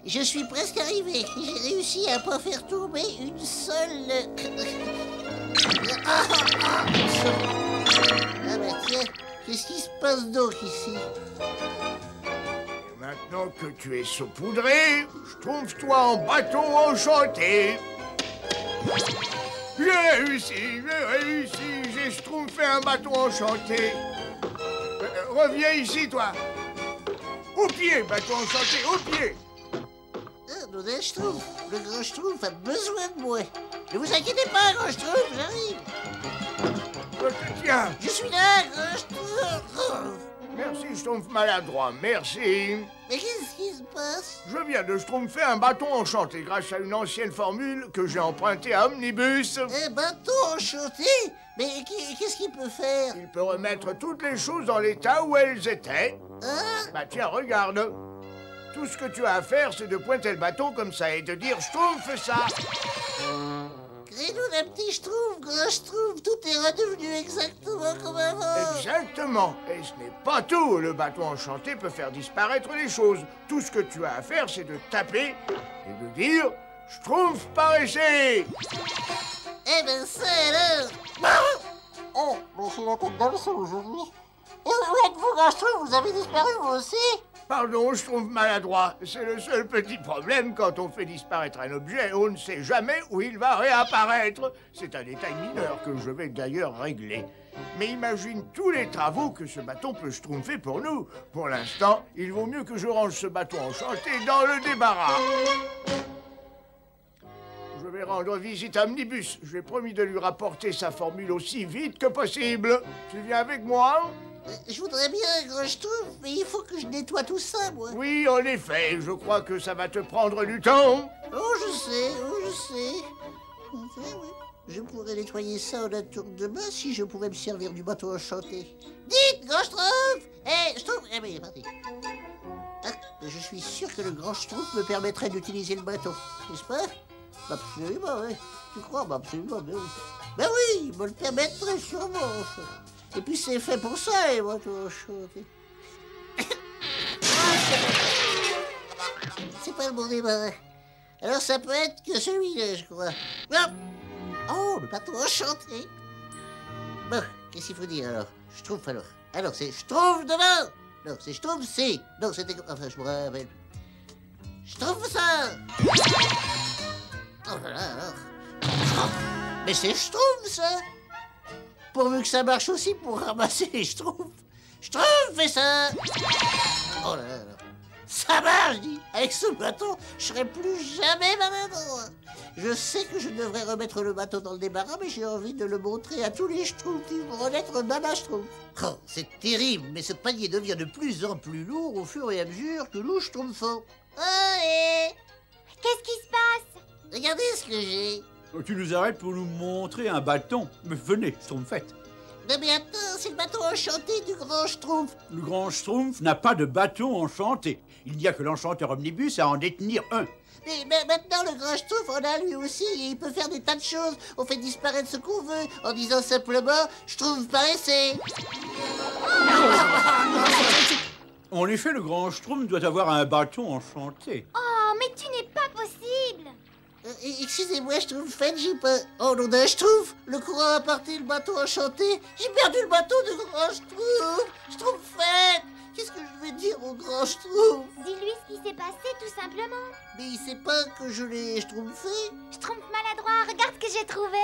Je suis presque arrivé. J'ai réussi à pas faire tomber une seule... Ah bah tiens, qu'est-ce qui se passe donc ici? Maintenant que tu es saupoudré, Schtroumpf-toi en bâton enchanté. J'ai réussi, j'ai schtroumpfé un bâton enchanté. Reviens ici, toi. Au pied, bâton enchanté, au pied. Ah, non, un Schtroumpf. Le grand Schtroumpf a besoin de moi. Ne vous inquiétez pas, grand Schtroumpf, j'arrive. Je te tiens. Je suis là, grand Schtroumpf. Merci, Schtroumpf maladroit, merci. Mais qu'est-ce qui se passe? Je viens de schtroumpfer un bâton enchanté grâce à une ancienne formule que j'ai empruntée à Omnibus. Un bâton enchanté? Mais qu'est-ce qu'il peut faire? Il peut remettre toutes les choses dans l'état où elles étaient. Hein? Bah tiens, regarde. Tout ce que tu as à faire, c'est de pointer le bâton comme ça et de dire « Schtroumpf ça ». Crénou, la petite Schtroumpf, grand Schtroumpf, tout est redevenu exactement comme avant. Exactement. Et ce n'est pas tout. Le bâton enchanté peut faire disparaître les choses. Tout ce que tu as à faire, c'est de taper et de dire « Schtroumpf par essai ». Eh ben ça alors. Oh, mais c'est la tête d'Amso aujourd'hui. Et où êtes-vous, grand Schtroumpf? Vous avez disparu, vous aussi? Pardon, je trouve maladroit. C'est le seul petit problème quand on fait disparaître un objet. On ne sait jamais où il va réapparaître. C'est un détail mineur que je vais d'ailleurs régler. Mais imagine tous les travaux que ce bâton peut schtroumpfer pour nous. Pour l'instant, il vaut mieux que je range ce bâton enchanté dans le débarras. Je vais rendre visite à Omnibus. J'ai promis de lui rapporter sa formule aussi vite que possible. Tu viens avec moi ? Je voudrais bien, grand Schtroumpf, mais il faut que je nettoie tout ça, moi. Oui, en effet, je crois que ça va te prendre du temps. Oh, je sais. Enfin, oui. Je pourrais nettoyer ça en un tour de main si je pouvais me servir du bâton enchanté. Dites, grand Schtroumpf! Schtroumpf! Mais parti. Ah, je suis sûr que le grand Schtroumpf me permettrait d'utiliser le bâton, n'est-ce pas? Absolument, oui. Tu crois? Absolument, ben oui. Ben oui, il me le permettrait sûrement, enfin. Et puis c'est fait pour ça, les bâtons enchantés. C'est pas le bon débarras. Alors ça peut être que celui-là, je crois. Oh, le bâton enchanté. Bon, qu'est-ce qu'il faut dire alors? Schtroumpf alors. Alors c'est Schtroumpf devant. Non, c'est Schtroumpf si. Non, c'était... Enfin, je me rappelle. Schtroumpf ça. Oh là là alors. Mais c'est Schtroumpf ça. Pourvu que ça marche aussi pour ramasser les Schtroumpfs. Schtroumpf fait ça. Oh là là là. Ça marche, dis. Avec ce bâton, je serai plus jamais maladroit. Je sais que je devrais remettre le bâton dans le débarras, mais j'ai envie de le montrer à tous les Schtroumpfs qui vont renaître Nana Schtroumpf. Oh, c'est terrible, mais ce panier devient de plus en plus lourd au fur et à mesure que nous schtroumpfons. Allez. Qu'est-ce qui se passe? Regardez ce que j'ai. Tu nous arrêtes pour nous montrer un bâton. Mais venez, Schtroumpfette. Non mais attends, c'est le bâton enchanté du grand Schtroumpf. Le grand Schtroumpf n'a pas de bâton enchanté. Il n'y a que l'enchanteur Omnibus à en détenir un. Mais maintenant, le grand Schtroumpf en a lui aussi, et il peut faire des tas de choses. On fait disparaître ce qu'on veut, en disant simplement « Schtroumpf par essai ». En effet, le grand Schtroumpf doit avoir un bâton enchanté. Oh, mais tu n'es pas possible! Excusez-moi, Schtroumpfette, j'ai pas... Oh non, d'un Schtroumpf, le courant a parti le bâton enchanté. J'ai perdu le bâton de grand Schtroumpf. Schtroumpfette, qu'est-ce que je vais dire au grand Schtroumpf? Dis-lui ce qui s'est passé, tout simplement. Mais il sait pas que je l'ai schtroumpfé. Schtroumpf maladroit, regarde ce que j'ai trouvé.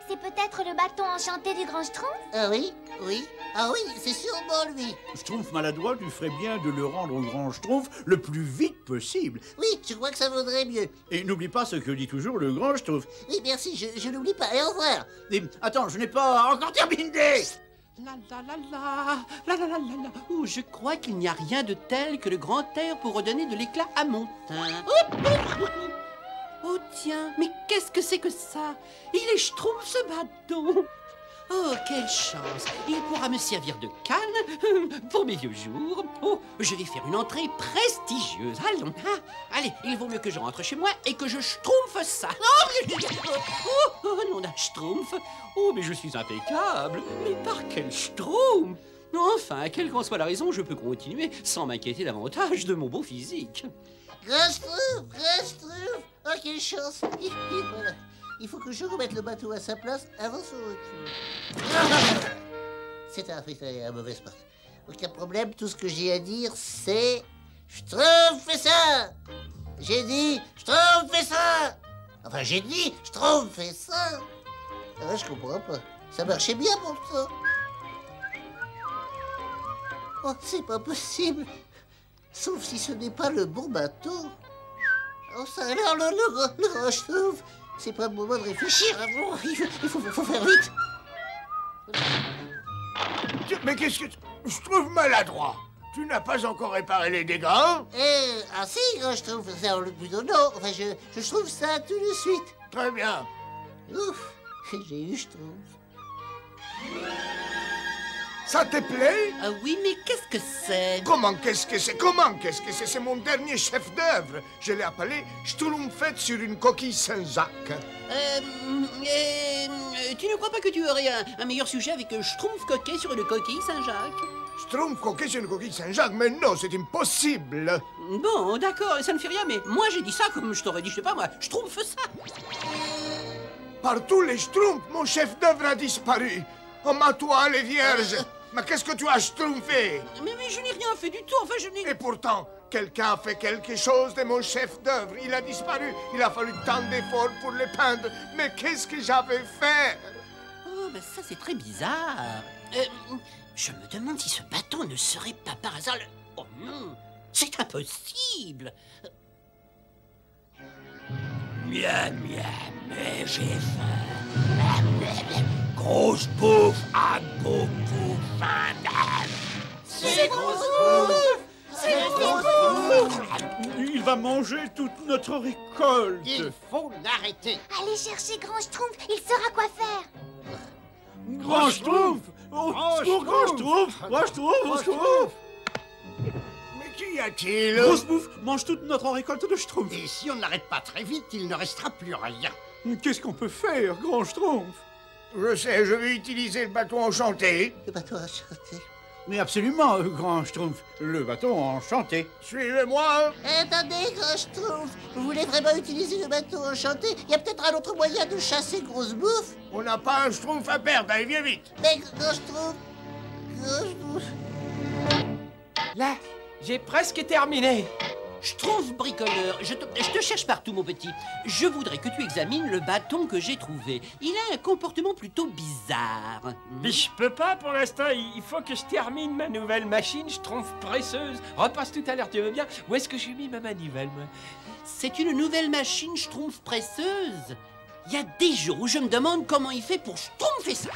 C'est peut-être le bâton enchanté du grand Schtroumpf? Ah oui, oui. Ah oui, c'est sûrement lui. Schtroumpf maladroit, tu ferais bien de le rendre au grand Schtroumpf le plus vite possible. Oui, je crois que ça vaudrait mieux. Et n'oublie pas ce que dit toujours le grand Schtroumpf. Oui, merci, je n'oublie pas. Et au revoir. Et, attends, je n'ai pas encore terminé. Oh, je crois qu'il n'y a rien de tel que le grand air pour redonner de l'éclat à mon teint. Oh tiens, mais qu'est-ce que c'est que ça? Il est Schtroumpf ce bâton. Oh, quelle chance! Il pourra me servir de canne pour mes vieux jours. Oh, je vais faire une entrée prestigieuse. Allons. Ah, allez, il vaut mieux que je rentre chez moi et que je schtroumpfe ça. Oh, non, un schtroumpf. Oh, mais je suis impeccable. Mais par quel schtroumpf? Enfin, quelle qu'en soit la raison, je peux continuer sans m'inquiéter davantage de mon beau physique. Grand Schtroumpf. Oh, quelle chance. Voilà. Il faut que je remette le bateau à sa place avant son retour. C'est un mauvais sport. Aucun problème, tout ce que j'ai à dire, c'est... Schtroumpf, fais ça. J'ai dit, Schtroumpf, fais ça. Enfin, j'ai dit, Schtroumpf, fais ça. Ah, je comprends pas. Ça marchait bien pourtant. Oh, c'est pas possible. Sauf si ce n'est pas le bon bateau. Oh, ça a l'air le grand Schtroumpf. C'est pas le moment de réfléchir. Il faut faire vite. Mais qu'est-ce que... Je trouve maladroit. Tu n'as pas encore réparé les dégâts, hein? Ah si, je trouve ça plutôt non. Enfin, je trouve ça tout de suite. Très bien. Ouf, j'ai eu, je trouve. Ça te plaît? Ah oui, mais qu'est-ce que c'est? Comment qu'est-ce que c'est? C'est mon dernier chef-d'œuvre. Je l'ai appelé Schtroumpfette sur une coquille Saint-Jacques. Tu ne crois pas que tu aurais un meilleur sujet avec Schtroumpf coquet sur une coquille Saint-Jacques? Schtroumpf coquet sur une coquille Saint-Jacques? Mais non, c'est impossible. Bon, d'accord, ça ne fait rien, mais moi j'ai dit ça comme je t'aurais dit, je sais pas moi, Schtroumpf ça. Par tous les Schtroumpfs, mon chef-d'œuvre a disparu. Oh, ma toile est vierge. Mais qu'est-ce que tu as schtroumpfé? Mais je n'ai rien fait du tout, enfin je n'ai... Et pourtant, quelqu'un a fait quelque chose de mon chef-d'œuvre. Il a disparu. Il a fallu tant d'efforts pour le peindre. Mais qu'est-ce que j'avais fait? Oh, mais ça c'est très bizarre. Je me demande si ce bâton ne serait pas par hasard le... Oh non, c'est impossible. Miam, mais j'ai faim. Grosse bouffe à beaucoup faim. C'est Grosse Bouffe! C'est Grosse Bouffe! Il va manger toute notre récolte. Il faut l'arrêter. Allez chercher Grand Schtroumpf, il saura quoi faire. Grand Schtroumpf! Oh, Grand Schtroumpf! Grand Schtroumpf! Mais qu'y a-t-il? Grosse bouffe mange toute notre récolte de Schtroumpf. Et si on n'arrête pas très vite, il ne restera plus rien. Qu'est-ce qu'on peut faire, Grand Schtroumpf? Je sais, je vais utiliser le bâton enchanté. Le bateau enchanté. Mais absolument, Grand Schtroumpf. Le bâton enchanté. Suivez-moi. Attendez, Grand Schtroumpf. Vous voulez vraiment utiliser le bateau enchanté? Il y a peut-être un autre moyen de chasser Grosse Bouffe. On n'a pas un Schtroumpf à perdre. Allez, viens vite. Mais Grand Schtroumpf... Grand Schtroumpf... Là, j'ai presque terminé. Schtroumpf bricoleur, je te cherche partout, mon petit. Je voudrais que tu examines le bâton que j'ai trouvé. Il a un comportement plutôt bizarre. Mais je peux pas pour l'instant, il faut que je termine ma nouvelle machine, Schtroumpf presseuse. Repasse tout à l'heure, tu veux bien? Où est-ce que j'ai mis ma manivelle, moi? C'est une nouvelle machine Schtroumpf presseuse. Il y a des jours où je me demande comment il fait pour schtroumpfer ça.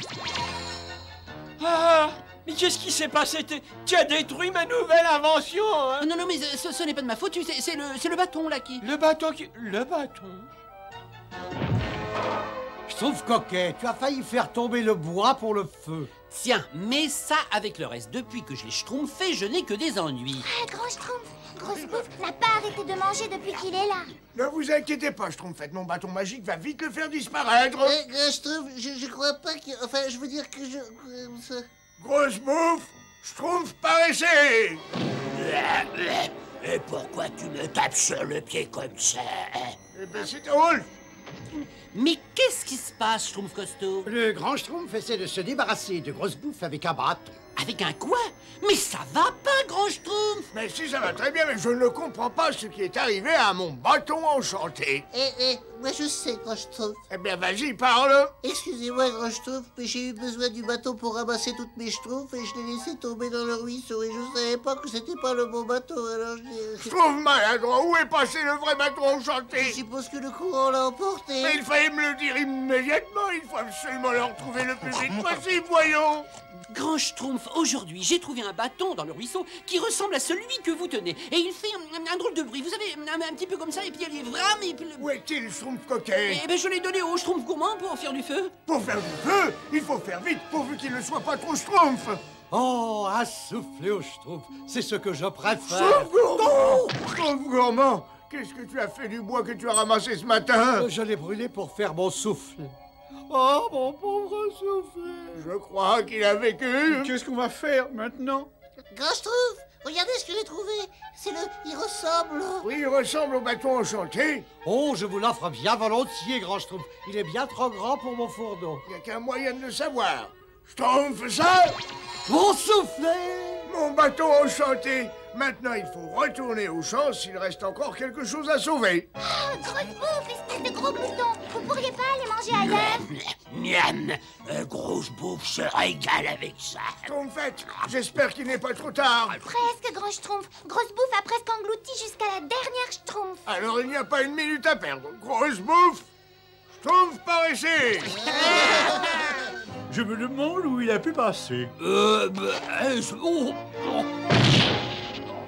Ah! Mais qu'est-ce qui s'est passé? Tu as détruit ma nouvelle invention, hein? Non, mais ce n'est pas de ma faute, c'est le bâton, là, qui... Le bâton qui... Le bâton? Schtroumpf coquet, tu as failli faire tomber le bois pour le feu. Tiens, mais ça avec le reste. Depuis que je l'ai schtroumpfé, je n'ai que des ennuis. Ah, Grand Schtroumpf, Grosse Bouffe n'a pas arrêté de manger depuis qu'il est là. Ne vous inquiétez pas, Schtroumpfette. Mon bâton magique va vite le faire disparaître. Grand Schtroumpf, je crois pas que... Enfin, je veux dire que je... Grosse bouffe, Schtroumpf paraissez. Et pourquoi tu me tapes sur le pied comme ça? Eh ben, c'est drôle. Mais qu'est-ce qui se passe, Schtroumpf costaud? Le grand Schtroumpf essaie de se débarrasser de Grosse Bouffe avec un bâton. Avec un quoi? Mais ça va pas, grand Schtroumpf! Mais si, ça va très bien, mais je ne comprends pas ce qui est arrivé à mon bâton enchanté. Moi je sais, Grand Schtroumpf. Eh bien, vas-y, parle. Excusez-moi, Grand Schtroumpf, mais j'ai eu besoin du bateau pour ramasser toutes mes Schtroumpfs et je l'ai laissé tomber dans le ruisseau et je savais pas que c'était pas le bon bateau, alors Je trouve maladroit. Où est passé le vrai bâton enchanté? Je suppose que le courant l'a emporté. Mais il fallait me le dire immédiatement. Il faut absolument le retrouver le plus vite possible, voyons. Grand Schtroumpf, aujourd'hui, j'ai trouvé un bâton dans le ruisseau qui ressemble à celui que vous tenez. Et il fait un drôle de bruit, vous savez, un petit peu comme ça, et puis il est vraiment... Et puis Où est-il, Schtroumpf coquet? Eh ben, je l'ai donné au Schtroumpf gourmand pour faire du feu. Pour faire du feu, il faut faire vite, pourvu qu'il ne soit pas trop Schtroumpf. Oh, à souffler au Schtroumpf, c'est ce que je préfère. Schtroumpf gourmand! Schtroumpf gourmand, qu'est-ce que tu as fait du bois que tu as ramassé ce matin? Je l'ai brûlé pour faire mon souffle. Oh, mon pauvre soufflé. Je crois qu'il a vécu. Qu'est-ce qu'on va faire maintenant? Grand Schtroumpf, regardez ce que j'ai trouvé. Il ressemble. Oui, il ressemble au bâton enchanté. Oh, je vous l'offre bien volontiers, Grand Schtroumpf. Il est bien trop grand pour mon fourneau. Il n'y a qu'un moyen de le savoir. Schtroumpf, ça, Mon soufflé. mon bâton enchanté. Maintenant, il faut retourner au champ s'il reste encore quelque chose à sauver. Oh, grosse bouffe, espèce de gros glouton. Vous pourriez pas aller manger ailleurs? Miam, grosse bouffe se régale avec ça. Schtroumpfette, j'espère qu'il n'est pas trop tard. Presque, grand Schtroumpf. Grosse bouffe a presque englouti jusqu'à la dernière Schtroumpf. Alors il n'y a pas une minute à perdre. Grosse bouffe. Schtroumpf par ici. Je me demande où il a pu passer.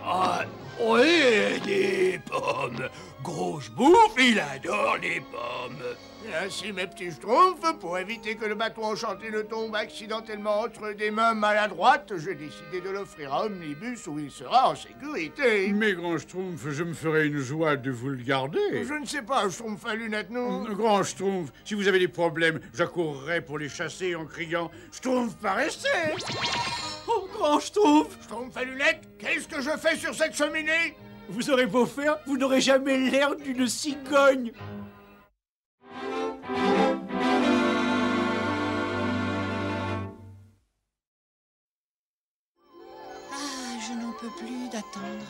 Ah, oui, des pommes. Grosse bouffe, il adore les pommes. Et ainsi, mes petits Schtroumpfs, pour éviter que le bâton enchanté ne tombe accidentellement entre des mains maladroites, j'ai décidé de l'offrir à Omnibus où il sera en sécurité. Mais Grand Schtroumpf, je me ferais une joie de vous le garder. Je ne sais pas, Schtroumpf à lunettes, non? Grand Schtroumpf, si vous avez des problèmes, j'accourrai pour les chasser en criant « Schtroumpf par essai !» Oh, Grand Schtroumpf, Schtroumpf à lunettes, qu'est-ce que je fais sur cette cheminée? vous aurez beau faire, vous n'aurez jamais l'air d'une cigogne. Ah, je n'en peux plus d'attendre.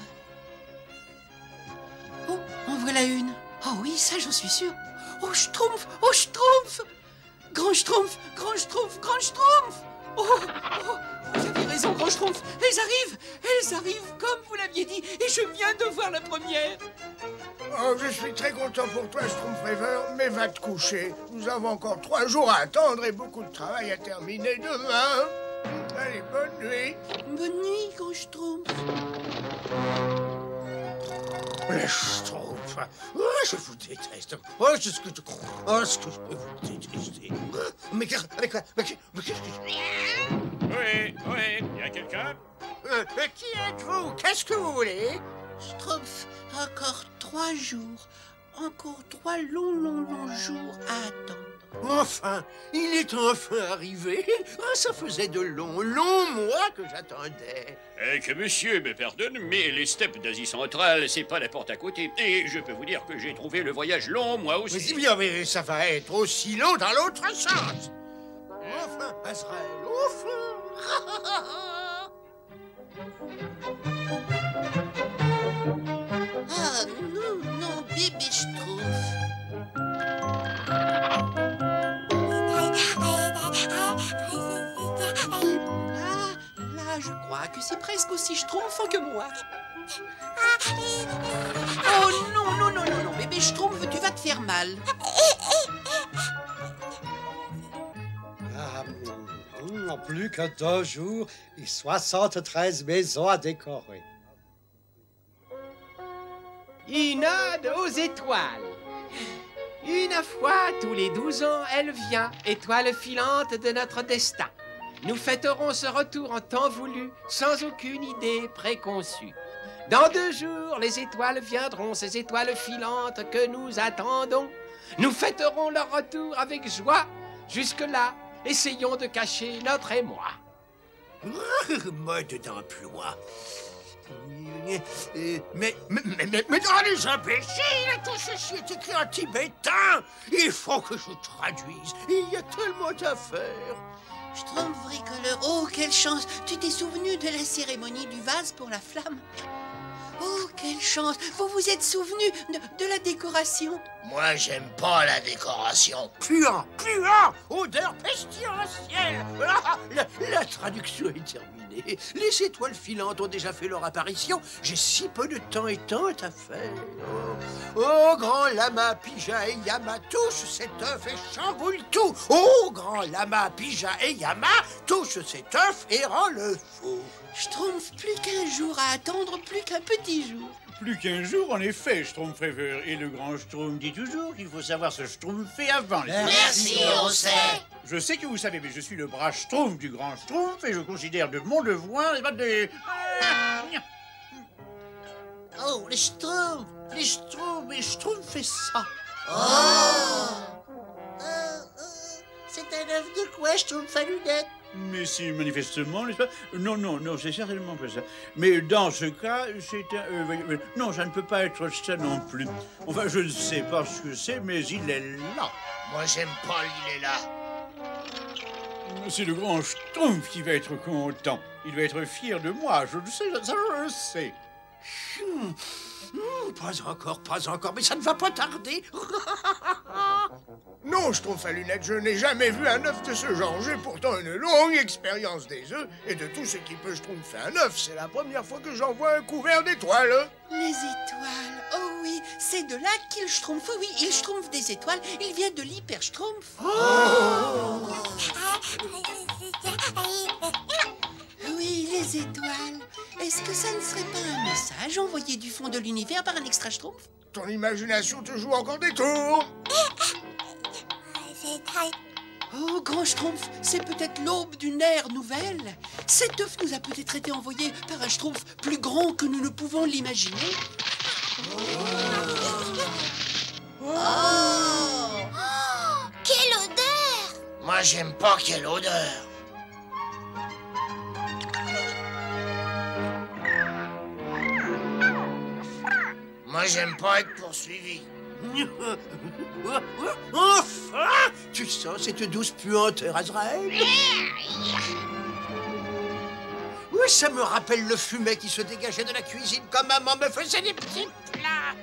Oh, en voilà une. Oh oui, ça j'en suis sûr. Oh, Schtroumpf! Oh, Schtroumpf! Grand Schtroumpf! Grand Schtroumpf! Grand Schtroumpf! Oh, oh, vous avez raison, Grand Schtroumpf. Elles arrivent comme vous l'aviez dit, et je viens de voir la première. Oh, je suis très content pour toi, Schtroumpf Rêveur, mais va te coucher. Nous avons encore 3 jours à attendre et beaucoup de travail à terminer demain. Allez, bonne nuit. Bonne nuit, Grand Schtroumpf. Les Schtroumpfs, oh, je vous déteste. Oh, ce que je peux vous détester. Mais qu'est-ce que... Oui, y a quelqu'un? Qui êtes-vous? Qu'est-ce que vous voulez? Schtroumpf, encore 3 jours. Encore 3 longs jours à attendre. Enfin, il est enfin arrivé. Ah, ça faisait de longs mois que j'attendais. Que monsieur me pardonne, mais les steppes d'Asie centrale, c'est pas la porte à côté. Et je peux vous dire que j'ai trouvé le voyage long, moi aussi. Mais si bien, mais ça va être aussi long dans l'autre sens. Enfin, Azraël, enfin. Ah non, bébé Schtroumpf. Ah, là, je crois que c'est presque aussi Schtroumpf que moi. Oh non, bébé Schtroumpf, tu vas te faire mal. En plus que 2 jours et 73 maisons à décorer. Une ode aux étoiles. Une fois tous les 12 ans, elle vient, étoile filante de notre destin. Nous fêterons ce retour en temps voulu, sans aucune idée préconçue. Dans 2 jours, les étoiles viendront, ces étoiles filantes que nous attendons. Nous fêterons leur retour avec joie. Jusque-là, essayons de cacher notre émoi. Mode d'emploi. Mais dans les imbéciles, tout ceci est écrit en tibétain. Il faut que je traduise. Il y a tellement à faire. Schtroumpf bricoleur, oh quelle chance. Tu t'es souvenu de la cérémonie du vase pour la flamme. Oh quelle chance. Vous vous êtes souvenu de la décoration. Moi, j'aime pas la décoration. Puant, odeur pestilentielle. La traduction est terminée. Les étoiles filantes ont déjà fait leur apparition. J'ai si peu de temps et tant à faire. Oh, grand lama, Pija et Yama, touche cet œuf et chamboule tout. Oh, grand lama, Pija et Yama, touche cet œuf et rend le fou. Schtroumpf, plus qu'un jour à attendre, plus qu'un petit jour. Plus qu'un jour, en effet, Schtroumpf rêveur. Et le grand Schtroumpf dit toujours qu'il faut savoir se schtroumpfer avant. Merci, on sait. Je sais que vous savez, mais je suis le bras Schtroumpf du grand Schtroumpf et je considère de mon devoir de... Oh, les Schtroumpfs. Mais Schtroumpf fait ça. Oh. un œuf de quoi, Schtroumpf à lunettes? Mais si, manifestement, n'est-ce pas? Non, non, non, c'est certainement pas ça. Mais dans ce cas, c'est un... non, ça ne peut pas être ça non plus. Enfin, je ne sais pas ce que c'est, mais il est là. Moi, j'aime pas il est là. C'est le grand Schtroumpf qui va être content. Il va être fier de moi, je le sais, ça je le sais. Pas encore, mais ça ne va pas tarder. Non, Schtroumpf à lunettes, je n'ai jamais vu un œuf de ce genre. J'ai pourtant une longue expérience des œufs et de tout ce qui peut schtroumpfer un œuf. C'est la première fois que j'en vois un couvert d'étoiles. Les étoiles, oh oui, c'est de là qu'il schtroumpfe. Oui, il schtroumpfe des étoiles, il vient de l'hyper-schtroumpf. Oui, les étoiles. Est-ce que ça ne serait pas un message envoyé du fond de l'univers par un extra-schtroumpf? Ton imagination te joue encore des tours. Oh, grand schtroumpf, c'est peut-être l'aube d'une ère nouvelle. Cet œuf nous a peut-être été envoyé par un schtroumpf plus grand que nous ne pouvons l'imaginer. Quelle odeur! Moi, j'aime pas quelle odeur. Moi, j'aime pas être poursuivi. Enfin! Tu sens cette douce puanteur, Azraël? Oui, ça me rappelle le fumet qui se dégageait de la cuisine quand maman me faisait des petits plats.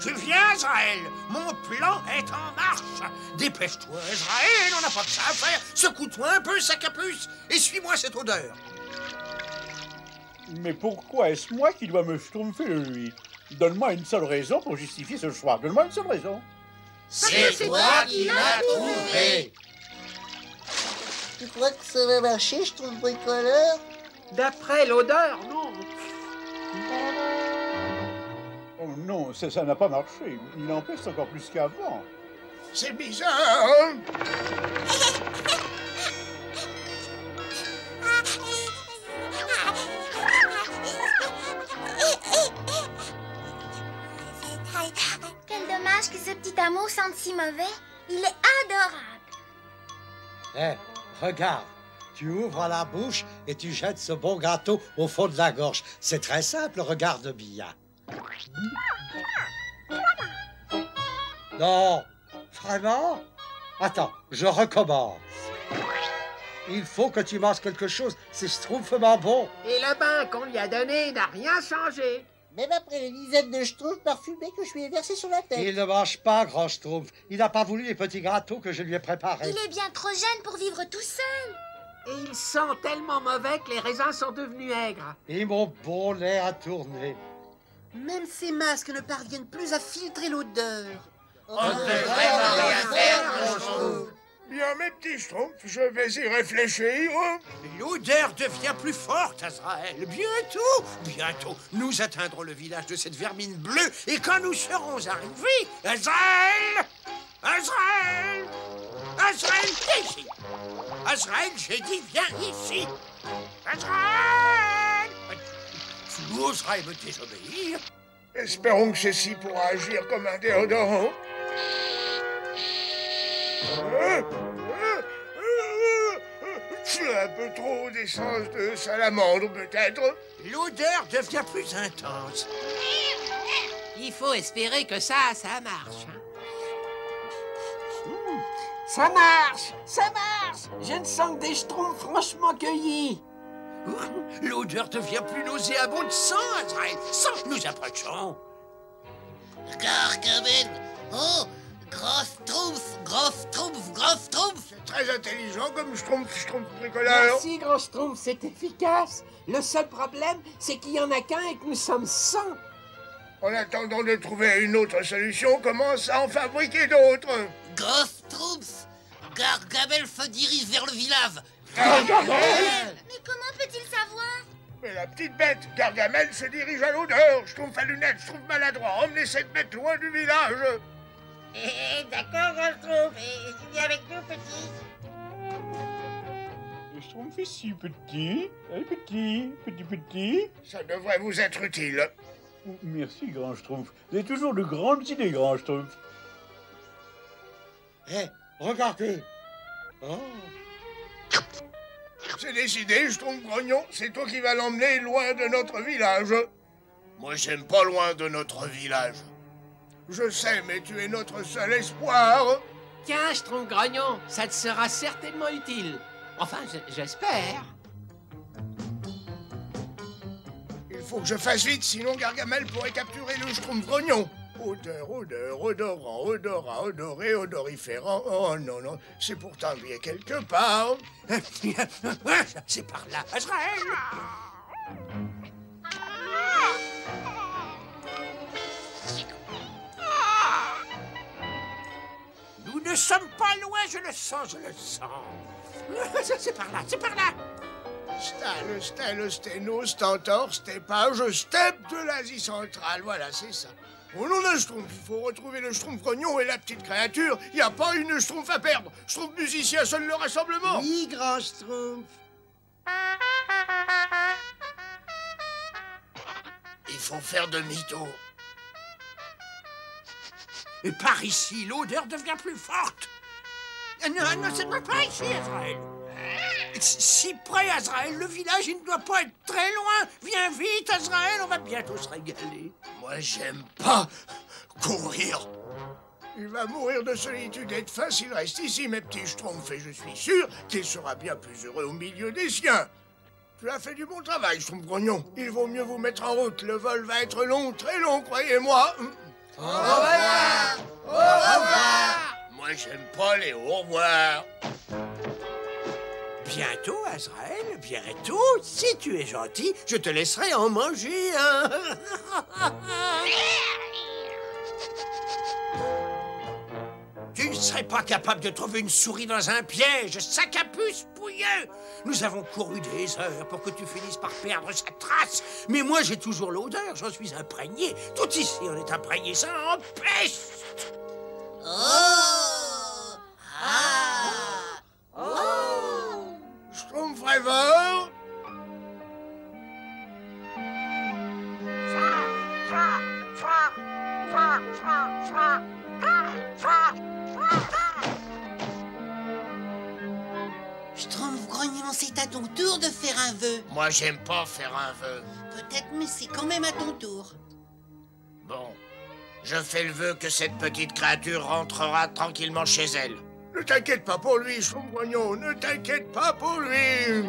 Tu viens, Azraël? Mon plan est en marche. Dépêche-toi, Azraël, on n'a pas que ça à faire. Secoue-toi un peu, sac à puce, et suis-moi cette odeur. Mais pourquoi est-ce moi qui dois me schtroumpfer de lui? Donne-moi une seule raison pour justifier ce choix. Donne-moi une seule raison. C'est toi qui l'as trouvé. Tu crois que ça va marcher, Schtroumpf bricoleur? D'après l'odeur, non. Oh non, ça n'a pas marché. Il en pèse encore plus qu'avant. C'est bizarre, hein? Quel dommage que ce petit amour sente si mauvais. Il est adorable. Hé, regarde. Tu ouvres la bouche et tu jettes ce bon gâteau au fond de la gorge. C'est très simple, regarde bien. Non, vraiment? Attends, je recommence. Il faut que tu manges quelque chose, c'est schtroumpfement bon. Et le bain qu'on lui a donné n'a rien changé. Même après les dizaines de Schtroumpfs parfumés que je lui ai versés sur la tête. Il ne mange pas, grand schtroumpf. Il n'a pas voulu les petits gâteaux que je lui ai préparés. Il est bien trop jeune pour vivre tout seul. Et il sent tellement mauvais que les raisins sont devenus aigres. Et mon bon lait a tourné. Même ces masques ne parviennent plus à filtrer l'odeur. On ne peut vraiment rien faire, mon Schtroumpf. Bien, mes petits Schtroumpfs, je vais y réfléchir. L'odeur devient plus forte, Azraël. Bientôt, nous atteindrons le village de cette vermine bleue. Et quand nous serons arrivés, Azraël, viens ici. Azraël, j'ai dit, viens ici. Azraël! Tu oserais me désobéir? Espérons que ceci pourra agir comme un déodorant. Un peu trop d'essence de salamandre, peut-être. L'odeur devient plus intense. Il faut espérer que ça marche. Ça marche! Je ne sens que des schtroumpfs franchement cueillis. L'odeur devient plus nauséabonde sans Azraël. Sans nous approchons. Gargamel. Oh, grand Schtroumpf. C'est très intelligent comme Schtroumpf bricoleur. Merci, grand schtroumpf, c'est efficace. Le seul problème, c'est qu'il n'y en a qu'un et que nous sommes 100. En attendant de trouver une autre solution, commence à en fabriquer d'autres. Grand Schtroumpf. Gargamel se dirige vers le village. Gargamel! Mais comment peut-il savoir? Mais la petite bête, Gargamel se dirige à l'odeur. Schtroumpf à lunettes, Schtroumpf maladroit. Emmenez cette bête loin du village. D'accord, grand Schtroumpf. Viens avec nous, petit. Le Schtroumpf est si petit. Petit. Ça devrait vous être utile. Merci, grand Schtroumpf. Vous avez toujours de grandes idées, grand Schtroumpf. Hé, regardez. Oh. C'est décidé, Schtroumpf-Grognon. C'est toi qui vas l'emmener loin de notre village. Moi, j'aime pas loin de notre village. Je sais, mais tu es notre seul espoir. Tiens, Schtroumpf-Grognon, ça te sera certainement utile. Enfin, j'espère. Il faut que je fasse vite, sinon Gargamel pourrait capturer le Schtroumpf-Grognon. Odeur, odorant, odorant, odoré, odoriférant. Oh non, non, c'est pourtant lui quelque part. C'est par là, Azraël. Nous ne sommes pas loin, je le sens, je le sens. C'est par là, c'est par là. Stal, stel, sténo, stentor, stépage, steppe de l'Asie centrale. Voilà, c'est ça. Au nom d'un Schtroumpf, il faut retrouver le Schtroumpf-Grognon et la petite créature. Il n'y a pas une Schtroumpf à perdre. Schtroumpf musicien sonne le rassemblement. Oui, grand Schtroumpf. Il faut faire demi-tour. Et par ici, l'odeur devient plus forte. Non, non, c'est pas ici, Azraël. Si près, Azraël, le village, il ne doit pas être très loin. Viens vite, Azraël, on va bientôt se régaler. Moi, j'aime pas courir. Il va mourir de solitude et de faim s'il reste ici, mes petits Schtroumpfs, et je suis sûr qu'il sera bien plus heureux au milieu des siens. Tu as fait du bon travail, Schtroumpf-Grognon. Il vaut mieux vous mettre en route. Le vol va être long, très long, croyez-moi. Au revoir. Au revoir. Moi, j'aime pas les au revoir. Bientôt, Azraël, bientôt. Si tu es gentil, je te laisserai en manger un. Tu ne serais pas capable de trouver une souris dans un piège, sac à puce pouilleux. Nous avons couru des heures pour que tu finisses par perdre sa trace. Mais moi, j'ai toujours l'odeur, j'en suis imprégné. Tout ici, on est imprégné, ça empeste. Oh. Ah. Oh. Schtroumpf rêveur. Schtroumpf-Grognon, c'est à ton tour de faire un vœu. Moi, j'aime pas faire un vœu. Peut-être, mais c'est quand même à ton tour. Bon, je fais le vœu que cette petite créature rentrera tranquillement chez elle. Ne t'inquiète pas pour lui, Schtroumpf-Grognon, ne t'inquiète pas pour lui.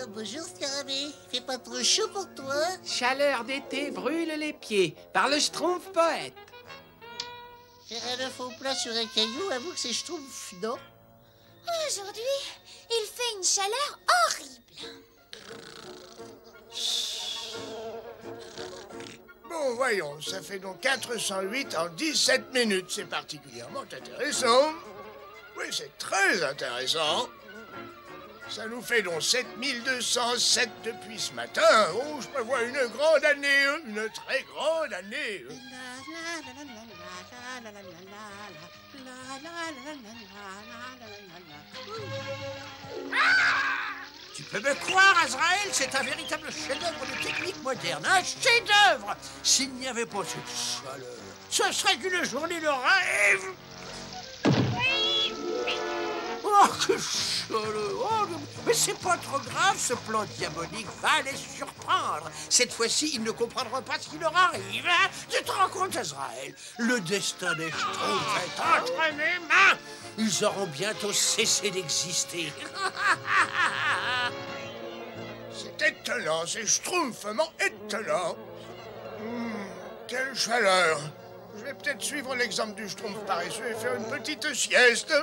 Bonjour, Scarabée. Il fait pas trop chaud pour toi? Chaleur d'été brûle les pieds par le Schtroumpf poète. Faire un œuf au plat sur un caillou, avoue que c'est Schtroumpf, non? Aujourd'hui, il fait une chaleur horrible. Bon, voyons, ça fait donc 408 en 17 minutes. C'est particulièrement intéressant. Oui, c'est très intéressant. Ça nous fait donc 7207 depuis ce matin. Oh, je prévois une grande année, une très grande année. Tu peux me croire, Azraël, c'est un véritable chef-d'œuvre de technique moderne, un chef-d'œuvre. S'il n'y avait pas cette chaleur, ce serait une journée de rêve. Oh, que chaleur! Oh, mais c'est pas trop grave, ce plan diabolique va les surprendre. Cette fois-ci, ils ne comprendront pas ce qui leur arrive. Hein? Tu te rends compte, Azraël? Le destin des Schtroumpfs est entre mes mains. Ils auront bientôt cessé d'exister. C'est étonnant, c'est schtroumpfement étonnant. Quelle chaleur! Je vais peut-être suivre l'exemple du Schtroumpf paresseux et faire une petite sieste.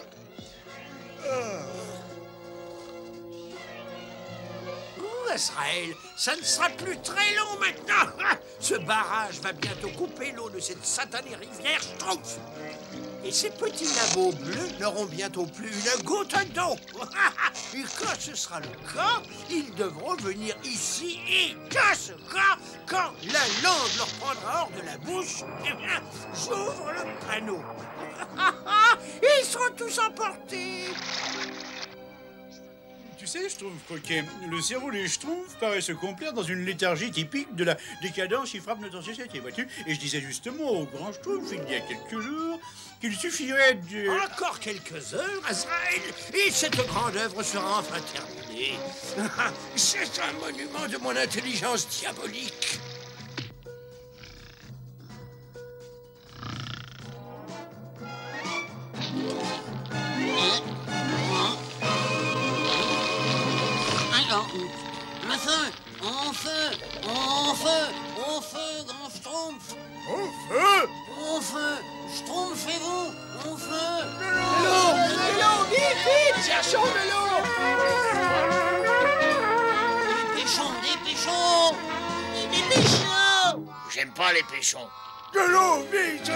Azraël, ça ne sera plus très long maintenant. Ce barrage va bientôt couper l'eau de cette satanée rivière Schtroumpf. Et ces petits nabots bleus n'auront bientôt plus une goutte d'eau. Et quand ce sera le cas, ils devront venir ici et dans ce cas, quand la langue leur prendra hors de la bouche, eh bien, j'ouvre le panneau. Ils seront tous emportés. Tu sais, Schtroumpf Croquet, le cerveau des Schtroumpfs paraît se complaire dans une léthargie typique de la décadence qui frappe notre société, vois-tu? Et je disais justement au grand Schtroumpf, il y a quelques jours, qu'il suffirait de... Encore quelques heures, Azraël, et cette grande œuvre sera enfin terminée. C'est un monument de mon intelligence diabolique. Le feu! En feu! En feu! Au feu, grand Schtroumpf! Au feu! Au feu! Schtroumpfez-vous! Au feu! De l'eau, vite, vite, cherchons de l'eau. Dépêchons! Dépêchons! J'aime pas les péchons. De l'eau, vite!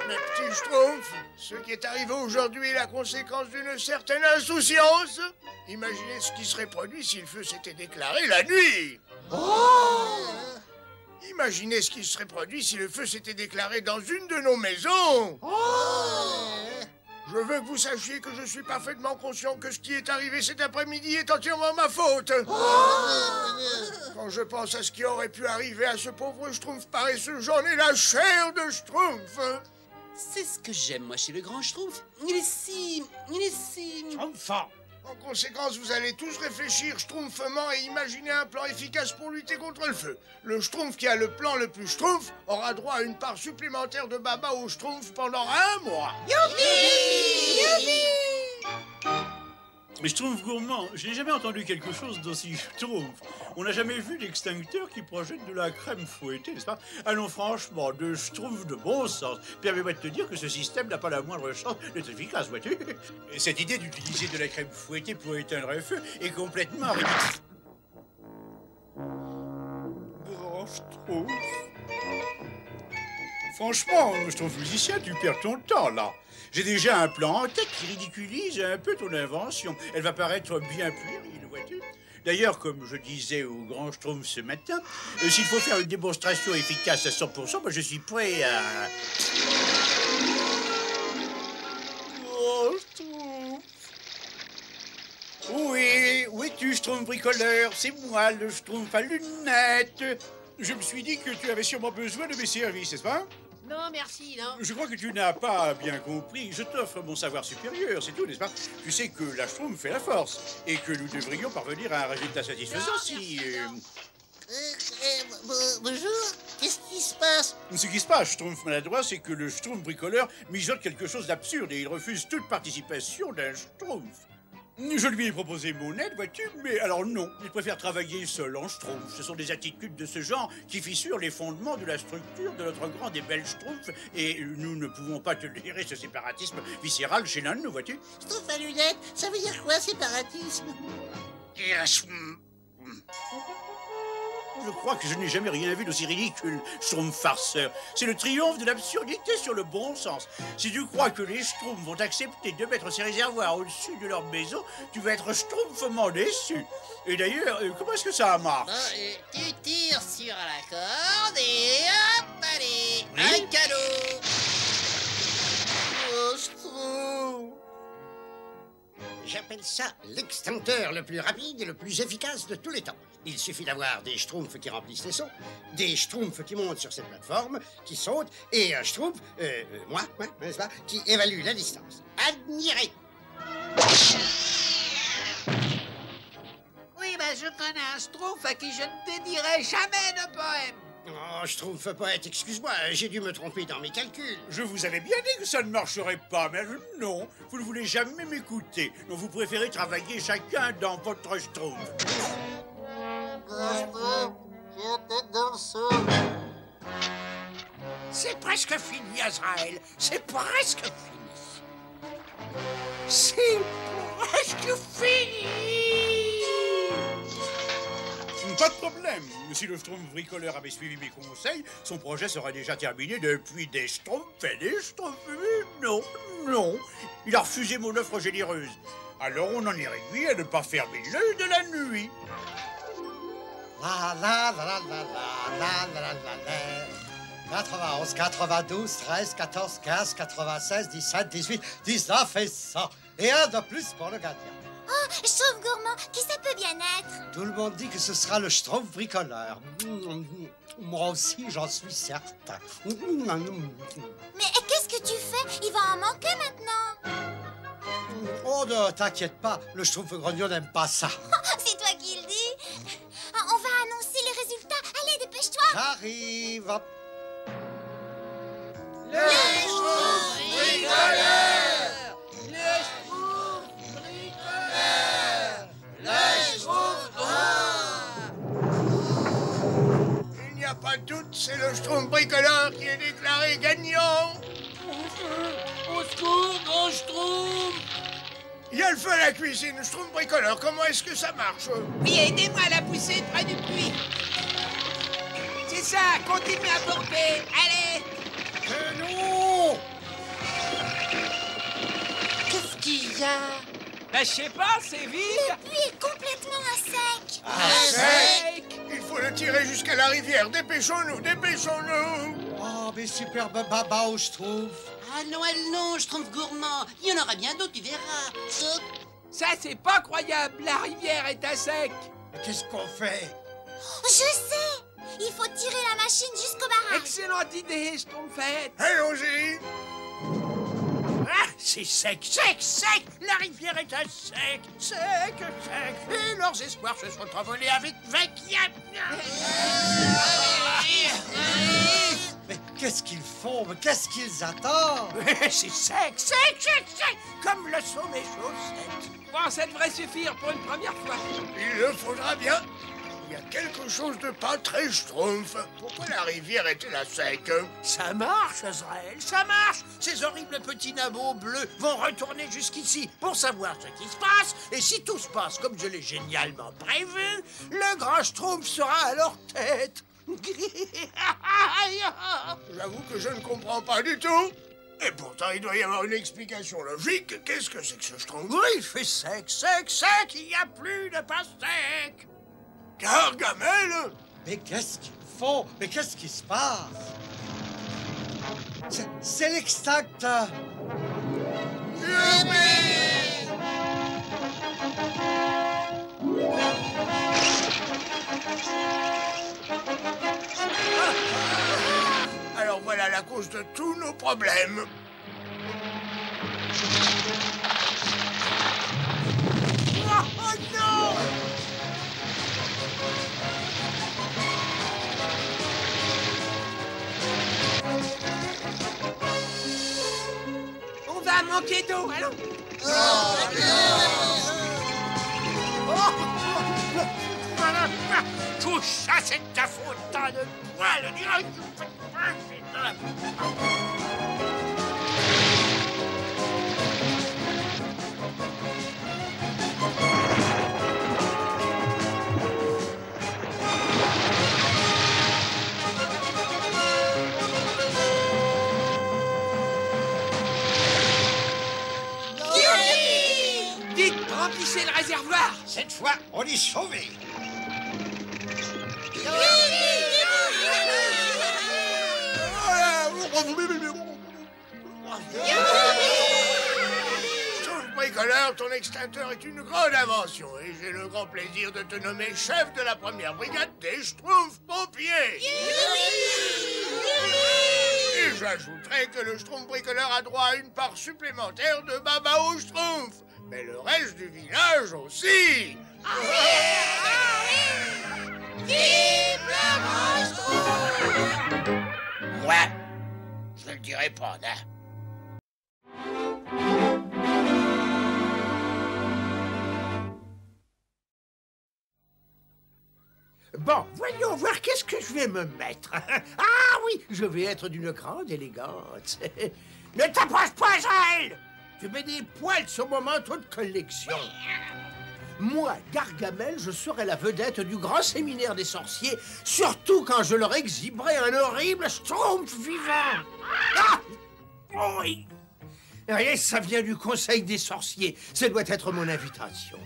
Mes petits Schtroumpfs, ce qui est arrivé aujourd'hui est la conséquence d'une certaine insouciance. Imaginez ce qui serait produit si le feu s'était déclaré la nuit. Imaginez ce qui serait produit si le feu s'était déclaré dans une de nos maisons. Je veux que vous sachiez que je suis parfaitement conscient que ce qui est arrivé cet après-midi est entièrement ma faute. Quand je pense à ce qui aurait pu arriver à ce pauvre Schtroumpf paresseux, j'en ai la chair de Schtroumpf. C'est ce que j'aime, moi, chez le grand Schtroumpf. Il est si... Enfin. En conséquence, vous allez tous réfléchir schtroumpfement et imaginer un plan efficace pour lutter contre le feu. Le Schtroumpf qui a le plan le plus Schtroumpf aura droit à une part supplémentaire de baba au Schtroumpf pendant 1 mois. Mais Schtroumpf gourmand, je n'ai jamais entendu quelque chose d'aussi Schtroumpf. On n'a jamais vu d'extincteur qui projette de la crème fouettée, n'est-ce pas? Allons franchement, de Schtroumpf de bon sens. Permets-moi de te dire que ce système n'a pas la moindre chance d'être efficace, vois-tu? Et cette idée d'utiliser de la crème fouettée pour éteindre un feu est complètement ridicule. Grand Schtroumpf. Franchement, Schtroumpf musicien, tu perds ton temps, là. J'ai déjà un plan en tête qui ridiculise un peu ton invention. Elle va paraître bien puérile, vois-tu? D'ailleurs, comme je disais au grand Schtroumpf ce matin, s'il faut faire une démonstration efficace à 100%, moi je suis prêt à... Oh, Schtroumpf! Oui, où es-tu, Schtroumpf bricoleur? C'est moi, le Schtroumpf à lunettes. Je me suis dit que tu avais sûrement besoin de mes services, n'est-ce pas? Non, merci, non. Je crois que tu n'as pas bien compris. Je t'offre mon savoir supérieur, c'est tout, n'est-ce pas? Tu sais que la Schtroumpf fait la force et que nous devrions parvenir à un résultat satisfaisant si... Bonjour, qu'est-ce qui se passe? Ce qui se passe, Schtroumpf maladroit, c'est que le Schtroumpf bricoleur mijote quelque chose d'absurde et il refuse toute participation d'un Schtroumpf. Je lui ai proposé mon aide, vois-tu, mais alors non, il préfère travailler seul en Schtroumpf. Ce sont des attitudes de ce genre qui fissurent les fondements de la structure de notre grand et bel Schtroumpf, et nous ne pouvons pas tolérer ce séparatisme viscéral chez l'un de nous, vois-tu. Schtroumpf à lunettes, ça veut dire quoi, séparatisme? Je crois que je n'ai jamais rien vu d'aussi ridicule, Schtroumpf farceur. C'est le triomphe de l'absurdité sur le bon sens. Si tu crois que les Schtroumpfs vont accepter de mettre ces réservoirs au-dessus de leur maison, tu vas être schtroumpfement déçu. Et d'ailleurs, comment est-ce que ça marche? Bon, tu tires sur la corde et hop, allez, Oui. un cadeau. Oh, Schtroumpf. J'appelle ça l'extincteur le plus rapide et le plus efficace de tous les temps. Il suffit d'avoir des Schtroumpfs qui remplissent les seaux, des Schtroumpfs qui montent sur cette plateforme, qui sautent, et un Schtroumpf, moi, n'est-ce pas, qui évalue la distance. Admirez! Oui, ben je connais un Schtroumpf à qui je ne dédierai jamais de poème. Oh, Schtroumpf poète, excuse-moi, j'ai dû me tromper dans mes calculs. Je vous avais bien dit que ça ne marcherait pas, mais non, vous ne voulez jamais m'écouter. Donc vous préférez travailler chacun dans votre Schtroumpf. C'est presque fini, Azraël. C'est presque fini. C'est presque fini. Pas de problème. même. Si le Schtroumpf bricoleur avait suivi mes conseils, son projet serait déjà terminé depuis des Schtroumpfs et des Schtroumpfs. Mais non, non. Il a refusé mon offre généreuse. Alors on en est réduit à ne pas fermer l'œil de la nuit. La la la la la la la la la la. 91, 92, 13, 14, 15, 96, 17, 18, 19 et 100. Et un de plus pour le gardien. Oh, Schtroumpf gourmand, qui ça peut bien être? Tout le monde dit que ce sera le Schtroumpf bricoleur. Moi aussi, j'en suis certain. Mais qu'est-ce que tu fais? Il va en manquer maintenant. Oh, ne t'inquiète pas, le Schtroumpf grognon n'aime pas ça. C'est toi qui le dis. On va annoncer les résultats. Allez, dépêche-toi. J'arrive. Le Schtroumpf bricoleur! Le Schtroumpf bricoleur! Le Schtroumpf... Il n'y a pas de doute, c'est le Schtroumpf bricoleur qui est déclaré gagnant. Au secours, grand Schtroumpf! Il y a le feu à la cuisine, Schtroumpf bricoleur, comment est-ce que ça marche? Oui, aidez-moi à la pousser près du puits. C'est ça, continuez à pomper. Allez! Non! Qu'est-ce qu'il y a? Ben, je sais pas, c'est vide. Le puits est complètement à sec. Sec! Il faut le tirer jusqu'à la rivière, dépêchons-nous, dépêchons-nous! Oh, mes superbes babas au Schtroumpf. Ah non, non, Schtroumpf gourmand. Il y en aura bien d'autres, tu verras. Ça, c'est pas croyable. La rivière est à sec. Qu'est-ce qu'on fait? Je sais. Il faut tirer la machine jusqu'au barrage. Excellente idée, Schtroumpfette. Allons-y! Ah, c'est sec, sec, sec! La rivière est à sec, sec, sec! Et leurs espoirs se sont envolés avec Mais qu'est-ce qu'ils font? Mais qu'est-ce qu'ils attendent? C'est sec, sec, sec, sec! Comme le sont mes chaussettes! Bon, ça devrait suffire pour une première fois. Il le faudra bien. Il y a quelque chose de pas très Schtroumpf. Pourquoi la rivière est-elle à sec? Ça marche, Azraël, ça marche! Ces horribles petits nabots bleus vont retourner jusqu'ici pour savoir ce qui se passe, et si tout se passe comme je l'ai génialement prévu, le grand Schtroumpf sera à leur tête! J'avoue que je ne comprends pas du tout. Et pourtant, il doit y avoir une explication logique. Qu'est-ce que c'est que ce Schtroumpf? Oui, il fait sec, sec, sec, il n'y a plus de pastèque! Gargamel! Mais qu'est-ce qu'ils font? Mais qu'est-ce qui se passe? C'est l'extincteur. Alors voilà la cause de tous nos problèmes. Oh non! On va manquer d'eau, allons. Tout ça, c'est ta faute, tas de poils! Vite, remplissez le réservoir. Cette fois, on est sauvés. Schtroumpf bricoleur, ton extincteur est une grande invention et j'ai le grand plaisir de te nommer chef de la première brigade des Schtroumpfs pompiers. Et j'ajouterai que le Schtroumpf bricoleur a droit à une part supplémentaire de baba au Schtroumpf, mais le reste du village aussi. Vive le grand Schtroumpf! Moi, je ne le dirai pas, hein. Bon, voyons voir qu'est-ce que je vais me mettre. Ah oui, je vais être d'une grande élégance. Ne t'approche pas, Azraël! Je mets des poils sur mon manteau de collection. Moi, Gargamel, je serai la vedette du grand séminaire des sorciers, surtout quand je leur exhiberai un horrible schtroumpf vivant. Ah! Oh oui. Et ça vient du conseil des sorciers. Ça doit être mon invitation.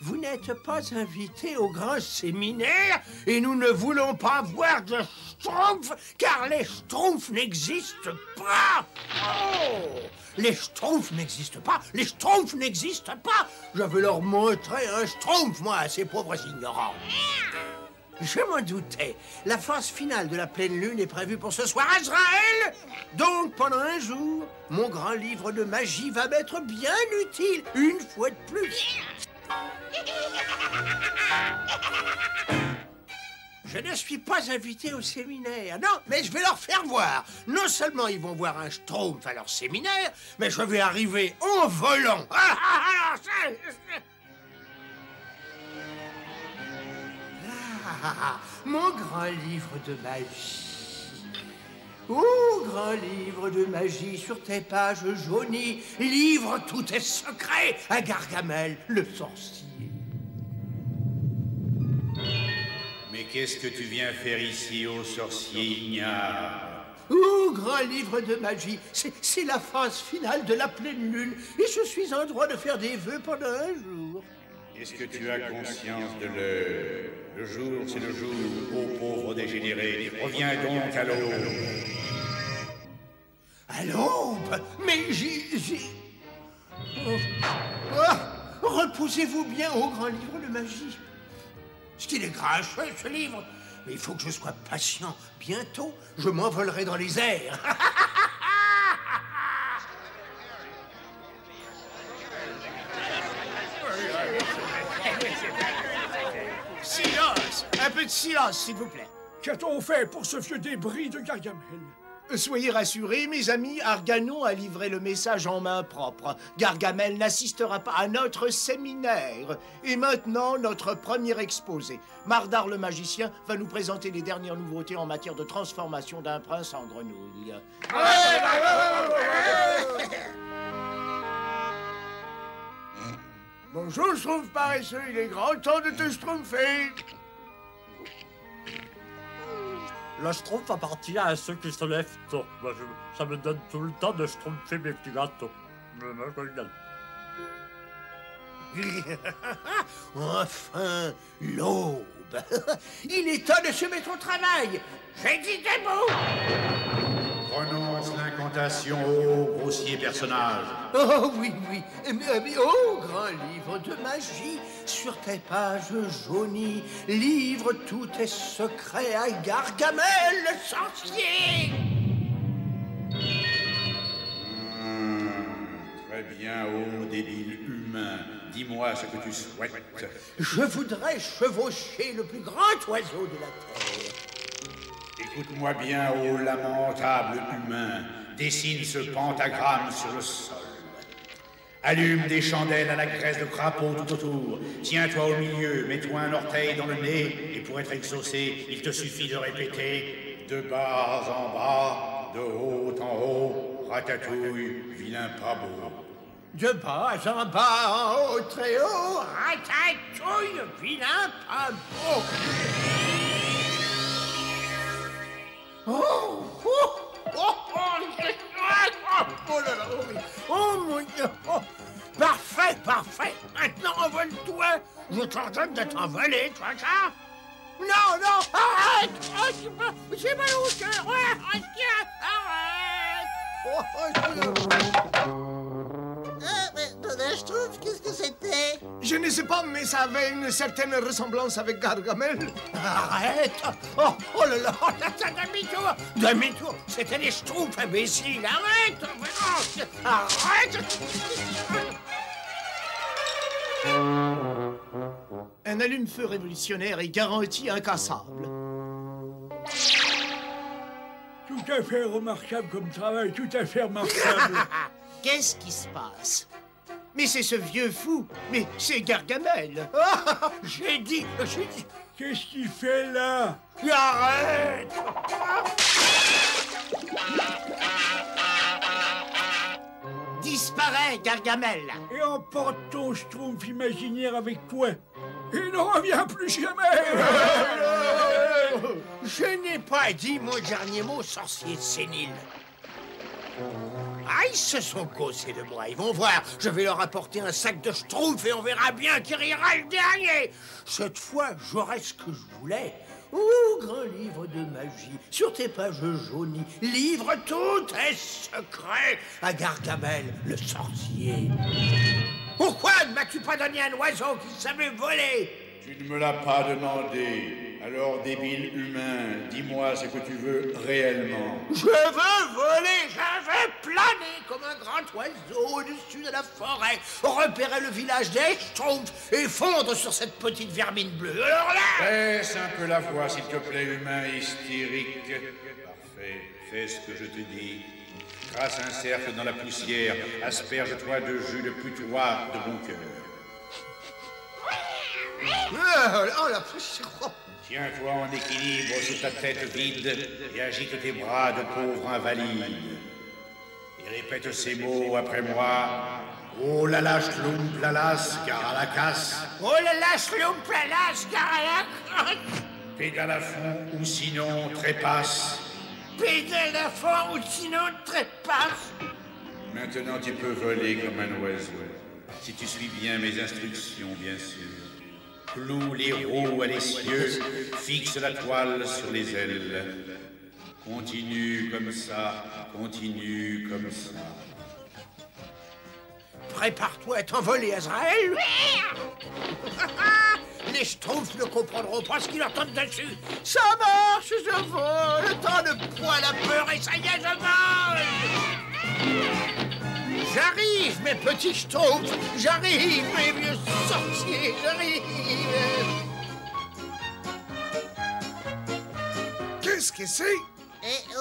Vous n'êtes pas invité au grand séminaire et nous ne voulons pas voir de schtroumpfs car les schtroumpfs n'existent pas. Oh! Les schtroumpfs n'existent pas. Les schtroumpfs n'existent pas. Je vais leur montrer un schtroumpf, moi, à ces pauvres ignorants. Je m'en doutais. La phase finale de la pleine lune est prévue pour ce soir, Azraël. Donc, pendant un jour, mon grand livre de magie va m'être bien utile, une fois de plus. Je ne suis pas invité au séminaire, non, mais je vais leur faire voir. Non seulement ils vont voir un schtroumpf à leur séminaire, mais je vais arriver en volant. Mon grand livre de magie. Oh, grand livre de magie, sur tes pages jaunies, livre tous tes secrets à Gargamel, le sorcier. Mais qu'est-ce que tu viens faire ici, ô sorcier ignare? Oh, grand livre de magie, c'est la phase finale de la pleine lune, et je suis en droit de faire des vœux pendant un jour. Est-ce que tu as conscience de l'heure? Le jour, c'est le jour, ô pauvre dégénéré. Reviens donc à l'aube. À l'aube? Mais j'ai... Oh. Reposez-vous bien, ô grand livre de magie. Ce qu'il est grincheux, ce livre. Mais il faut que je sois patient. Bientôt, je m'envolerai dans les airs. Silence! Un peu de silence, s'il vous plaît. Qu'a-t-on fait pour ce vieux débris de Gargamel? Soyez rassurés, mes amis, Arganon a livré le message en main propre. Gargamel n'assistera pas à notre séminaire. Et maintenant, notre premier exposé. Mardar le magicien va nous présenter les dernières nouveautés en matière de transformation d'un prince en grenouille. Bonjour, Schtroumpf paresseux, il est grand temps de te schtroumpfer. Le schtroumpf appartient à ceux qui se lèvent tôt. Moi, ça me donne tout le temps de schtroumpfer mes petits gâteaux. Enfin, l'aube. Il est temps de se mettre au travail. J'ai dit des mots. Prononce l'incantation, ô grossier personnage. Oh oui, oui. Oh, grand livre de magie, sur tes pages jaunies, livre tous tes secrets à Gargamel, le sorcier. Très bien, ô débile humain. Dis-moi ce que tu souhaites. Je voudrais chevaucher le plus grand oiseau de la terre. Écoute-moi bien, ô lamentable humain. Dessine ce pentagramme sur le sol. Allume des chandelles à la graisse de crapaud tout autour. Tiens-toi au milieu, mets-toi un orteil dans le nez, et pour être exaucé, il te suffit de répéter de bas en bas, de haut en haut, ratatouille, vilain pas beau. De bas en bas, en haut, très haut, ratatouille, vilain pas beau. Oh, oh, oh, oh, oh là là, oui. Oh mon Dieu, oh. Parfait, parfait. Maintenant, envole-toi. Je t'ordonne de t'envoler, toi, ça. Non, non, arrête. Oh, j'ai mal au cœur. Arrête. Je trouve, qu'est-ce que c'était? Je ne sais pas, mais ça avait une certaine ressemblance avec Gargamel. Arrête. Oh, oh là là, demi-tour. Demi-tour, c'était les schtroumpfs, imbécile. Arrête. Arrête. Un allume-feu révolutionnaire est garanti incassable. Tout à fait remarquable comme travail, tout à fait remarquable. Qu'est-ce qui se passe? Mais c'est ce vieux fou. Mais c'est Gargamel. Oh, j'ai dit. Qu'est-ce qu'il fait là? Arrête. Disparaître. disparaît, Gargamel. Et emporte ton schtroumpf imaginaire avec toi. Il ne revient plus jamais. Je n'ai pas dit mon dernier mot, sorcier sénile. Ah, ils se sont causés de moi. Ils vont voir. Je vais leur apporter un sac de schtroumpf et on verra bien qui rira le dernier. Cette fois, j'aurai ce que je voulais. Oh, grand livre de magie, sur tes pages jaunies, livre tous tes secrets à Gargamel, le sorcier. Pourquoi ne m'as-tu pas donné un oiseau qui savait voler? Tu ne me l'as pas demandé. Alors, débile humain, dis-moi ce que tu veux réellement. Je veux voler, je veux planer comme un grand oiseau au-dessus de la forêt, repérer le village des Schtroumpfs et fondre sur cette petite vermine bleue. Alors là... Baisse un peu la voix, s'il te plaît, humain hystérique. Parfait, fais ce que je te dis. Trace un cercle dans la poussière, asperge-toi de jus de putois de bon cœur. Oh la poussière. Tiens-toi en équilibre sur ta tête vide et agite tes bras de pauvre invalide. Et répète ces mots après moi. Oh là là, schloump, lalas, garalakas. Oh là là, schloump, lalas, garalakas. Pédale à fond ou sinon trépasse. Pédale à fond ou sinon trépasse. Maintenant tu peux voler comme un oiseau. Si tu suis bien mes instructions, bien sûr. Cloue les roues à l'essieu, fixe la toile sur les ailes. Continue comme ça, continue comme ça. Prépare-toi à t'envoler, Azraël. Les Schtroumpfs ne comprendront pas ce qui leur tombe dessus. Ça marche, je vole. Le temps de poids, la peur, et ça y est, je vole. J'arrive, mes petits Schtroumpfs. J'arrive, mes vieux sorciers. J'arrive. Qu'est-ce que c'est?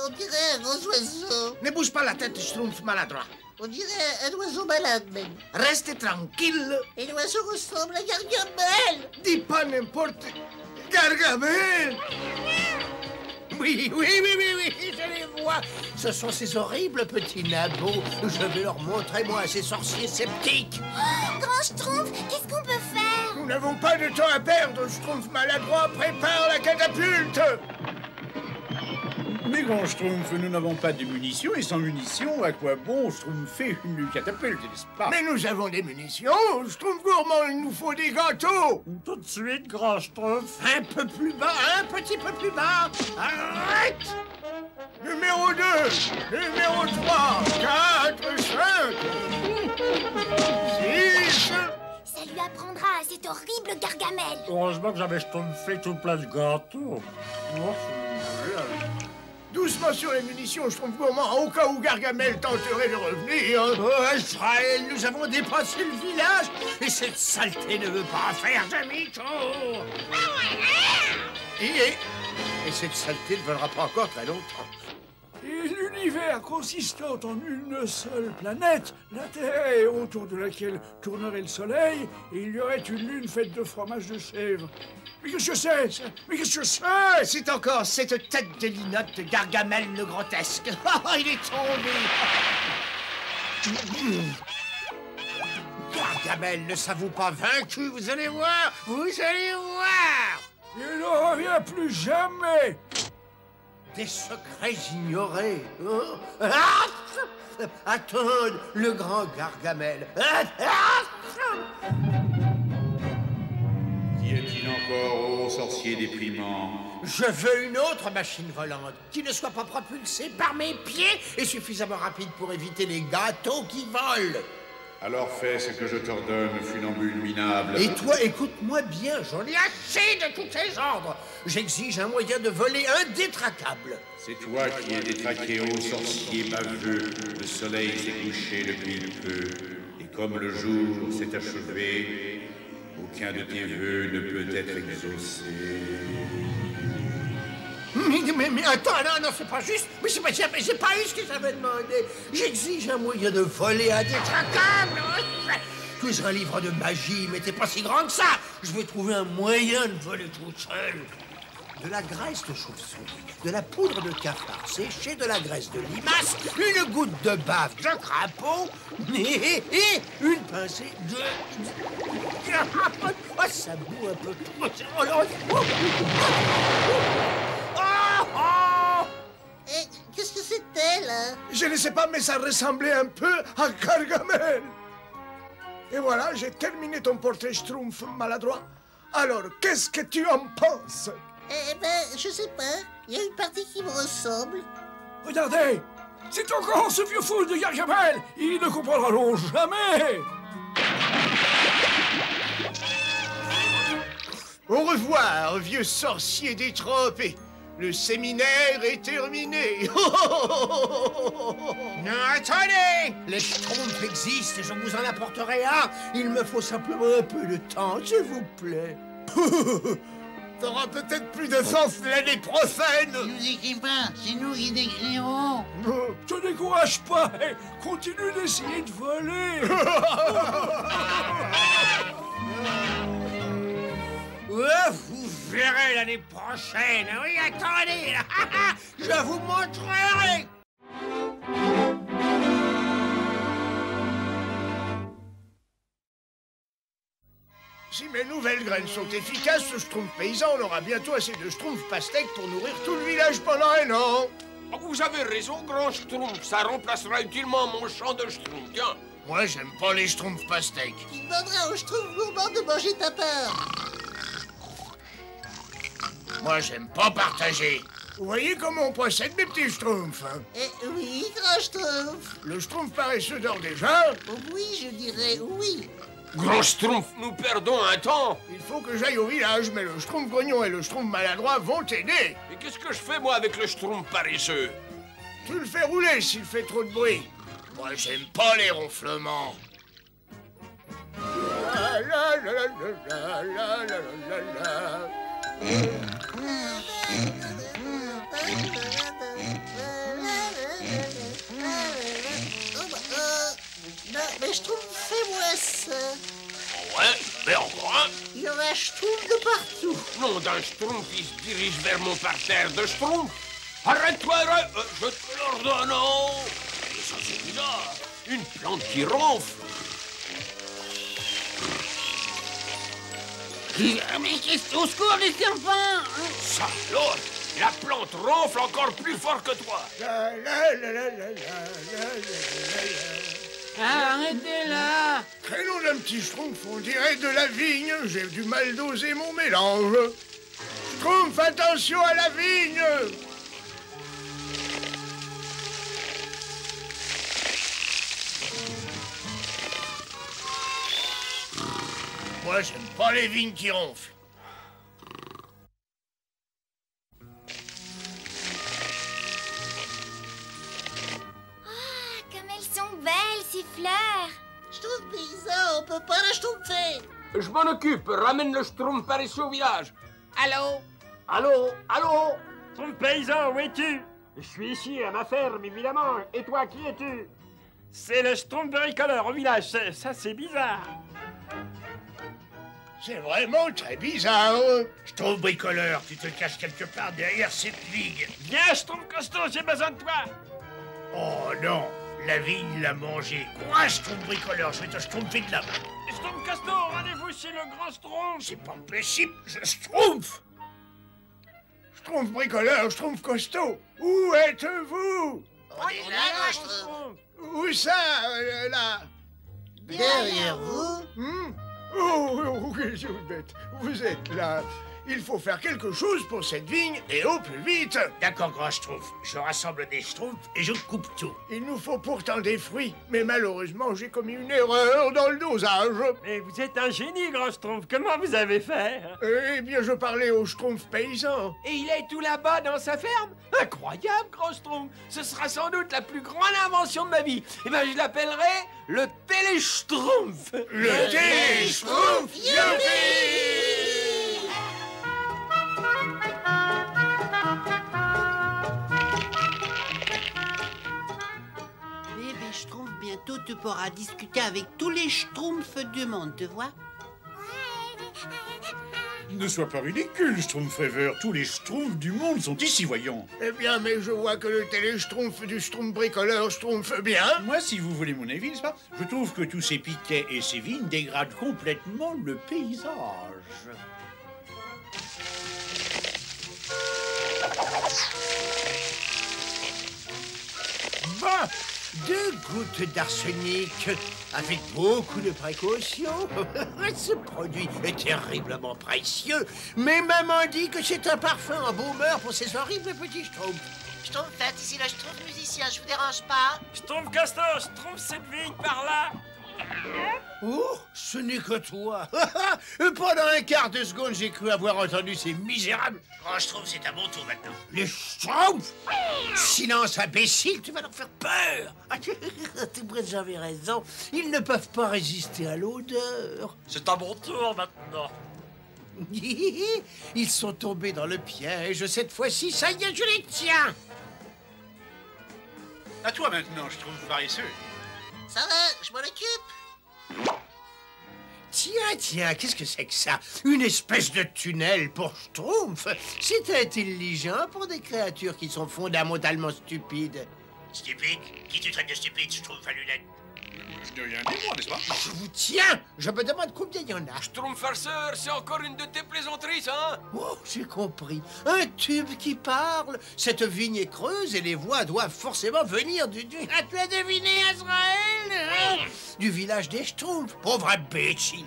On dirait un gros oiseau. Ne bouge pas la tête, Schtroumpf maladroit. On dirait un oiseau malade, même. Restez tranquille. Et l'oiseau ressemble à Gargamel. Dis pas n'importe... Gargamel! Oui, je les vois. Ce sont ces horribles petits nabots. Je vais leur montrer, moi, ces sorciers sceptiques. Oh, grand Schtroumpf, qu'est-ce qu'on peut faire? Nous n'avons pas de temps à perdre, Schtroumpf maladroit. Prépare la catapulte! Mais grand Schtroumpf, nous n'avons pas de munitions, et sans munitions, à quoi bon Schtroumpfer une catapulte, n'est-ce pas? Mais nous avons des munitions, Schtroumpf gourmand, il nous faut des gâteaux! Tout de suite, grand Schtroumpf. Un peu plus bas, un petit peu plus bas. Arrête! Numéro 2, numéro 3, 4, 5, 6... Ça lui apprendra à cet horrible Gargamel. Heureusement que j'avais Schtroumpfé tout plein de gâteaux. Doucement sur les munitions, Schtroumpf gourmand, au cas où Gargamel tenterait de revenir. Oh, Israël, nous avons dépassé le village et cette saleté ne veut pas faire demi-tour. Et cette saleté ne viendra pas encore très longtemps. Et l'univers consistant en une seule planète, la Terre, autour de laquelle tournerait le soleil, et il y aurait une lune faite de fromage de chèvre. Mais qu'est-ce que c'est, ça? Mais qu'est-ce que c'est? C'est encore cette tête de linotte de Gargamel le grotesque. Il est tombé. Gargamel ne s'avoue pas vaincu, vous allez voir. Vous allez voir. Il ne revient plus jamais. Des secrets ignorés. Attends, le grand Gargamel. Qu'y a-t-il encore, ô sorcier déprimant? Je veux une autre machine volante qui ne soit pas propulsée par mes pieds et suffisamment rapide pour éviter les gâteaux qui volent. Alors fais ce que je t'ordonne, funambule minable. Et toi, écoute-moi bien, j'en ai assez de tous ces ordres. J'exige un moyen de voler indétraquable. C'est toi qui es détraqué, ô sorcier baveux. Le soleil s'est couché depuis peu. Et comme le jour s'est achevé, aucun de tes vœux ne peut être exaucé. Mais attends, non, c'est pas juste. Mais j'ai pas eu ce que j'avais demandé. J'exige un moyen de voler indétraquable. Tu es un livre de magie, mais t'es pas si grand que ça. Je vais trouver un moyen de voler tout seul. de la graisse de chauve-souris, de la poudre de cafard séché, de la graisse de limace, une goutte de bave de crapaud et une pincée de... Oh, ça boue un peu trop. Qu'est-ce que c'était, là? Je ne sais pas, mais ça ressemblait un peu à Gargamel. Et voilà, j'ai terminé ton portrait Schtroumpf maladroit. Alors, qu'est-ce que tu en penses? Eh ben, je sais pas. Il y a une partie qui me ressemble. Regardez, c'est encore ce vieux fou de Gargamel. Ils ne comprendront jamais. Au revoir, vieux sorcier détrempé. Le séminaire est terminé. Non, attendez! Les Schtroumpfs existent et je vous en apporterai un. Il me faut simplement un peu de temps, s'il vous plaît. T'auras peut-être plus de sens l'année prochaine. Ne nous écris pas, c'est nous qui décrirons. Te décourage pas et continue d'essayer de voler. Vous verrez l'année prochaine. Oui, attendez, là. Je vous montrerai. Si mes nouvelles graines sont efficaces, ce Schtroumpf paysan, on aura bientôt assez de Schtroumpf pastèques pour nourrir tout le village pendant un an. Vous avez raison, grand Schtroumpf. Ça remplacera utilement mon champ de Schtroumpf. Tiens. Moi, j'aime pas les Schtroumpf pastèques. Tu demanderas au Schtroumpf gourmand de manger ta part. Moi, j'aime pas partager. Vous voyez comment on possède mes petits Schtroumpfs, hein? Eh oui, grand Schtroumpf. Le Schtroumpf paresseux dort déjà? Oui, je dirais oui. Grand Schtroumpf, nous perdons un temps. Il faut que j'aille au village, mais le Schtroumpf grognon et le Schtroumpf maladroit vont t'aider. Et qu'est-ce que je fais, moi, avec le Schtroumpf paresseux? Tu le fais rouler s'il fait trop de bruit. Moi, j'aime pas les ronflements. La la la la la la la la. Non, mais Schtroumpf, fais-moi ça. Ouais, mais encore un. Il y en a Schtroumpf de partout. Non, d'un Schtroumpf, il se dirige vers mon parterre de Schtroumpf. Arrête-toi, je te l'ordonne. Et ça, c'est bizarre. Une plante qui ronfle. Mais qu'est-ce au secours, les serpents? Ça, l'autre, la plante ronfle encore plus fort que toi. La la la la la la Ah, arrêtez là. Crénom d'un petit Schtroumpf, on dirait de la vigne. J'ai du mal doser mon mélange. Schtroumpf, attention à la vigne. Moi, j'aime pas les vignes qui ronflent. Ah, comme elles sont belles, ces fleurs. Schtroumpf paysan, on peut pas la schtroumpfer. Je m'en occupe. Ramène le Schtroumpf paresseux au village. Allô? Allô? Allô? Schtroumpf paysan, où es-tu? Je suis ici, à ma ferme, évidemment. Et toi, qui es-tu? C'est le Schtroumpf bricoleur au village. Ça, c'est bizarre. C'est vraiment très bizarre. Schtroumpf bricoleur, tu te caches quelque part derrière cette vigne. Viens, Schtroumpf costaud, j'ai besoin de toi. Oh non, la vigne l'a mangé. Quoi, Schtroumpf bricoleur? Je vais te schtroumpfer de la main. Schtroumpf costaud, rendez-vous chez le grand Schtroumpf. C'est pas possible, je schtroumpf. Schtroumpf bricoleur, Schtroumpf costaud, où êtes-vous? On est là, Schtroumpf. Où ça, là? Derrière vous? Oh, oui, je vous bête. Vous êtes là. Il faut faire quelque chose pour cette vigne et au plus vite. D'accord, grand Schtroumpf. Je rassemble des Schtroumpfs et je coupe tout. Il nous faut pourtant des fruits, mais malheureusement, j'ai commis une erreur dans le dosage. Mais vous êtes un génie, grand Schtroumpf. Comment vous avez fait? Eh bien, je parlais au Schtroumpf paysan. Et il est tout là-bas dans sa ferme? Incroyable, grand Schtroumpf. Ce sera sans doute la plus grande invention de ma vie. Eh bien, je l'appellerai le Télé-Schtroumpf. Le Télé-Schtroumpf, youpi! Bébé Schtroumpf, bientôt tu pourras discuter avec tous les Schtroumpfs du monde, tu vois? Ne sois pas ridicule, Schtroumpfever. Tous les Schtroumpfs du monde sont ici, voyons. Eh bien, mais je vois que le télé-schtroumpf du schtroumpf bricoleur schtroumpf bien. Moi, si vous voulez mon avis, n'est-ce pas, je trouve que tous ces piquets et ces vignes dégradent complètement le paysage. Bah, 2 gouttes d'arsenic avec beaucoup de précaution. Ce produit est terriblement précieux. Mais maman dit que c'est un parfum embaumeur pour ces horribles petits schtroumpfs. Schtroumpfette, ici le Schtroumpf musicien, je vous dérange pas? Schtroumpf Castor, Schtroumpf cette vigne par là. Oh, ce n'est que toi. Pendant un quart de seconde, j'ai cru avoir entendu ces misérables. Grand Schtroumpf, c'est à mon tour maintenant. Les schtroumpfs! Silence, imbécile, tu vas leur faire peur. Vous avez raison, ils ne peuvent pas résister à l'odeur. C'est à mon tour maintenant. Ils sont tombés dans le piège. Cette fois-ci, ça y est, je les tiens. À toi maintenant, je trouve paresseux. Ça va, je m'en occupe. Tiens, qu'est-ce que c'est que ça? Une espèce de tunnel pour Schtroumpf? C'est intelligent pour des créatures qui sont fondamentalement stupides. Stupide? Qui tu traites de stupide, Schtroumpf à lunettes? Je n'ai rien dit, moi, n'est-ce pas? Je vous tiens. Je me demande combien il y en a. Schtroumpf farceur, c'est encore une de tes plaisanteries, ça? Oh, j'ai compris. Un tube qui parle. Cette vigne est creuse et les voix doivent forcément venir du... Ah, tu as deviné, Azraël, hein? Du village des Schtroumpfs. Pauvre imbécile.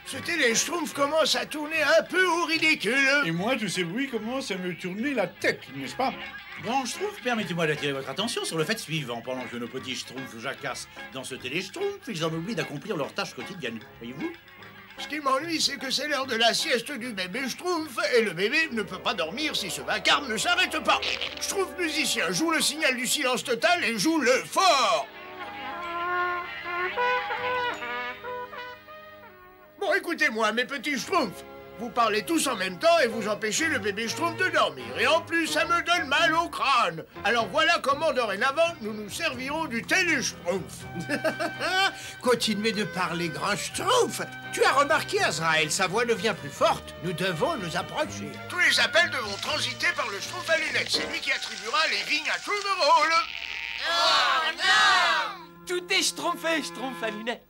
Ce télé-schtroumpf commence à tourner un peu au ridicule. Et moi, tous ces bruits commencent à me tourner la tête, n'est-ce pas? Grand Schtroumpf, permettez-moi d'attirer votre attention sur le fait suivant. Pendant que nos petits Schtroumpfs jacassent dans ce télé-schtroumpf, ils en oublient d'accomplir leurs tâches quotidiennes. Voyez-vous? Ce qui m'ennuie, c'est que c'est l'heure de la sieste du bébé Schtroumpf et le bébé ne peut pas dormir si ce vacarme ne s'arrête pas. Schtroumpf musicien joue le signal du silence total et joue-le fort. Bon, écoutez-moi, mes petits Schtroumpfs. Vous parlez tous en même temps et vous empêchez le bébé Schtroumpf de dormir. Et en plus, ça me donne mal au crâne. Alors voilà comment, dorénavant, nous nous servirons du télé-schtroumpf. Continuez de parler, grand Schtroumpf. Tu as remarqué, Azraël, sa voix devient plus forte. Nous devons nous approcher. Tous les appels devront transiter par le Schtroumpf à lunettes. C'est lui qui attribuera les vignes à tour de rôle. Oh non! Tout est schtroumpfé, Schtroumpf à lunettes.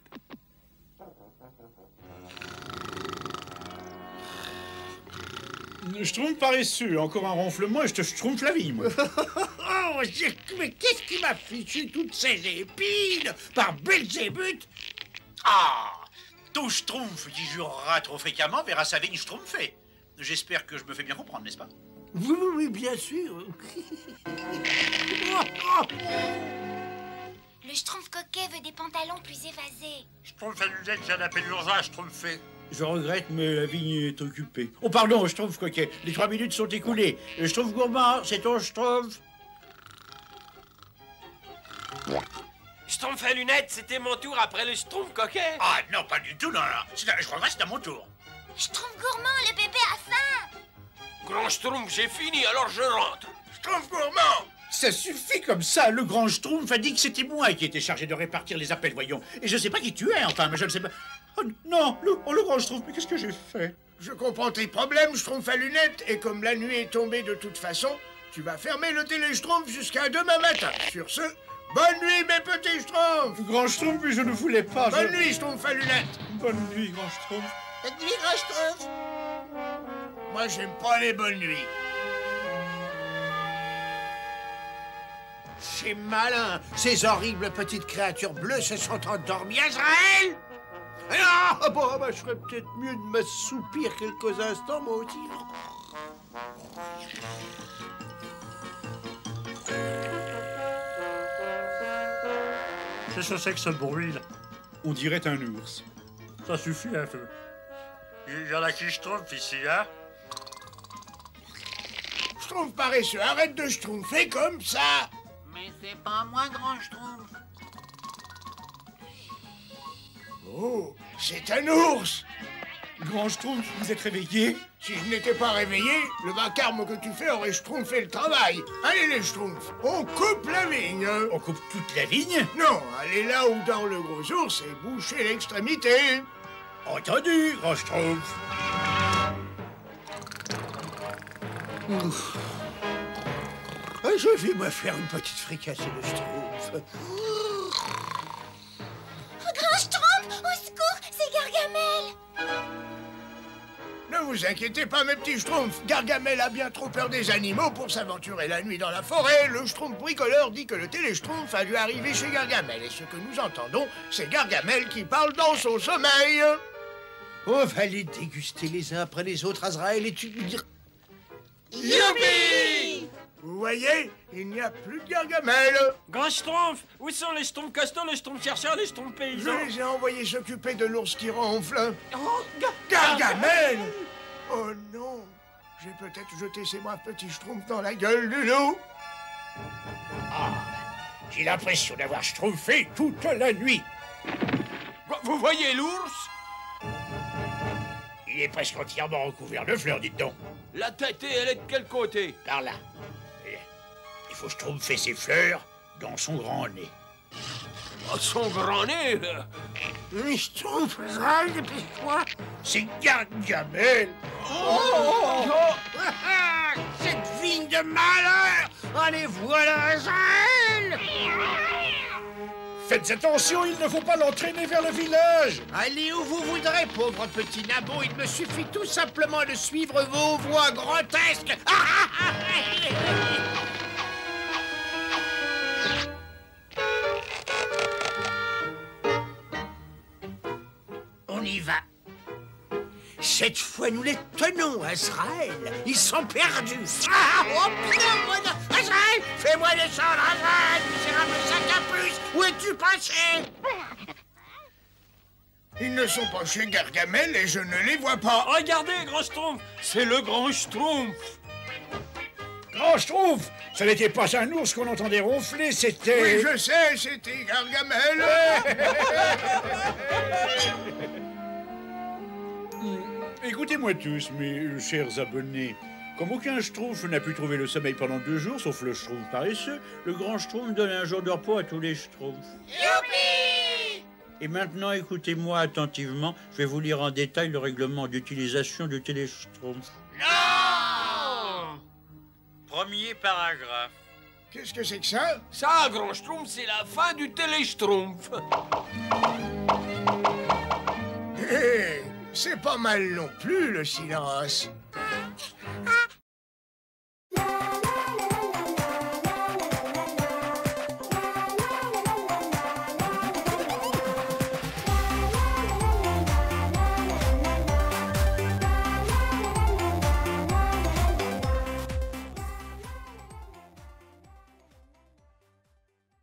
Schtroumpf paresseux, encore un ronflement et je te schtroumpf la vie, moi. Oh, mais qu'est-ce qui m'a fichu toutes ces épines par Belzébuth? Ah! Tout Schtroumpf qui jurera trop fréquemment verra sa vigne schtroumpfée. J'espère que je me fais bien comprendre, n'est-ce pas? Oui, bien sûr. Le Schtroumpf coquet veut des pantalons plus évasés. Schtroumpf à lunettes vient d'appeler l'urgence, Schtroumpfé. Je regrette, mais la vigne est occupée. Oh, pardon, Schtroumpf coquet. Les 3 minutes sont écoulées. Schtroumpf gourmand, c'est ton Schtroumpf. Schtroumpf à lunettes, c'était mon tour après le Schtroumpf coquet. Ah, non, pas du tout, non. Je crois que c'est à mon tour. Schtroumpf gourmand, le bébé a faim. Grand Schtroumpf, j'ai fini, alors je rentre. Schtroumpf gourmand. Ça suffit comme ça. Le grand Schtroumpf a dit que c'était moi qui étais chargé de répartir les appels, voyons. Et je sais pas qui tu es, enfin, mais je ne sais pas... Oh non, le grand Schtroumpf, mais qu'est-ce que j'ai fait? Je comprends tes problèmes, Schtroumpf à lunettes, et comme la nuit est tombée de toute façon, tu vas fermer le télé-schtroumpf jusqu'à demain matin. Sur ce, bonne nuit, mes petits Schtroumpfs. Grand Schtroumpf, mais je ne voulais pas... Bonne nuit, Schtroumpf à lunettes. Bonne nuit, grand Schtroumpf. Bonne nuit, grand Schtroumpf. Moi, j'aime pas les bonnes nuits. C'est malin. Ces horribles petites créatures bleues se sont endormies, Azraël. Ah, bon, bah, je ferais peut-être mieux de m'assoupir quelques instants, moi aussi. Qu'est-ce que c'est que ce bruit, là? On dirait un ours. Ça suffit un peu. Il y en a qui Schtroumpf ici, hein? Schtroumpf paresseux, arrête de schtroumpfer comme ça. Mais c'est pas moi, grand Schtroumpf. Oh, c'est un ours. Grand Schtroumpf, vous êtes réveillé? Si je n'étais pas réveillé, le vacarme que tu fais aurait schtroumpfé le travail. Allez, les schtroumpfs, on coupe la vigne. On coupe toute la vigne? Non, allez là où dort le gros ours et bouchez l'extrémité. Entendu, grand Schtroumpf. Je vais me faire une petite fricassée de Schtroumpf. Grand Schtroumpf, au secours, c'est Gargamel. Ne vous inquiétez pas, mes petits Schtroumpfs. Gargamel a bien trop peur des animaux pour s'aventurer la nuit dans la forêt. Le Schtroumpf bricoleur dit que le télé-Schtroumpf a dû arriver chez Gargamel. Et ce que nous entendons, c'est Gargamel qui parle dans son sommeil. On va les déguster les uns après les autres, Azraël, et tu me diras... Youpi! Vous voyez, il n'y a plus de Gargamel. Grand Schtroumpf, où sont les Schtroumpfs costauds, les Schtroumpfs chercheurs, les Schtroumpfs paysans? Je les ai envoyés s'occuper de l'ours qui ronfle. Oh, Gargamel! Oh non, j'ai peut-être jeté ces braves petits Schtroumpfs dans la gueule du loup. Ah, j'ai l'impression d'avoir schtroumpfé toute la nuit. Vous voyez l'ours? Il est presque entièrement recouvert de fleurs, dites donc. La tête, elle est de quel côté? Par là. Il faut schtroumpfer ses fleurs dans son grand nez. Oh, son grand nez? Schtroumpf, Azraël, dépêche-toi. C'est Gargamel. Cette vigne de malheur! Allez, voilà Azraël! Faites attention, il ne faut pas l'entraîner vers le village. Allez où vous voudrez, pauvre petit nabot. Il me suffit tout simplement de suivre vos voix grotesques. On y va. Cette fois, nous les tenons, Azraël. Ils sont perdus. Oh, putain, Azraël, fais-moi descendre, Azraël, misérable sac à puce. Où es-tu passé? Ils ne sont pas chez Gargamel et je ne les vois pas. Regardez, Grand Schtroumpf, c'est le Grand Schtroumpf. Grand Schtroumpf, ce n'était pas un ours qu'on entendait ronfler, c'était... Oui, je sais, c'était Gargamel. Écoutez-moi tous, mes chers abonnés. Comme aucun Schtroumpf n'a pu trouver le sommeil pendant 2 jours, sauf le Schtroumpf paresseux, le grand Schtroumpf donne un jour de repos à tous les Schtroumpfs. Youpi! Et maintenant, écoutez-moi attentivement. Je vais vous lire en détail le règlement d'utilisation du télé-Schtroumpf. Non! Premier paragraphe. Qu'est-ce que c'est que ça? Ça, Grand Schtroumpf, c'est la fin du télé-Schtroumpf. Hé, c'est pas mal non plus, le silence.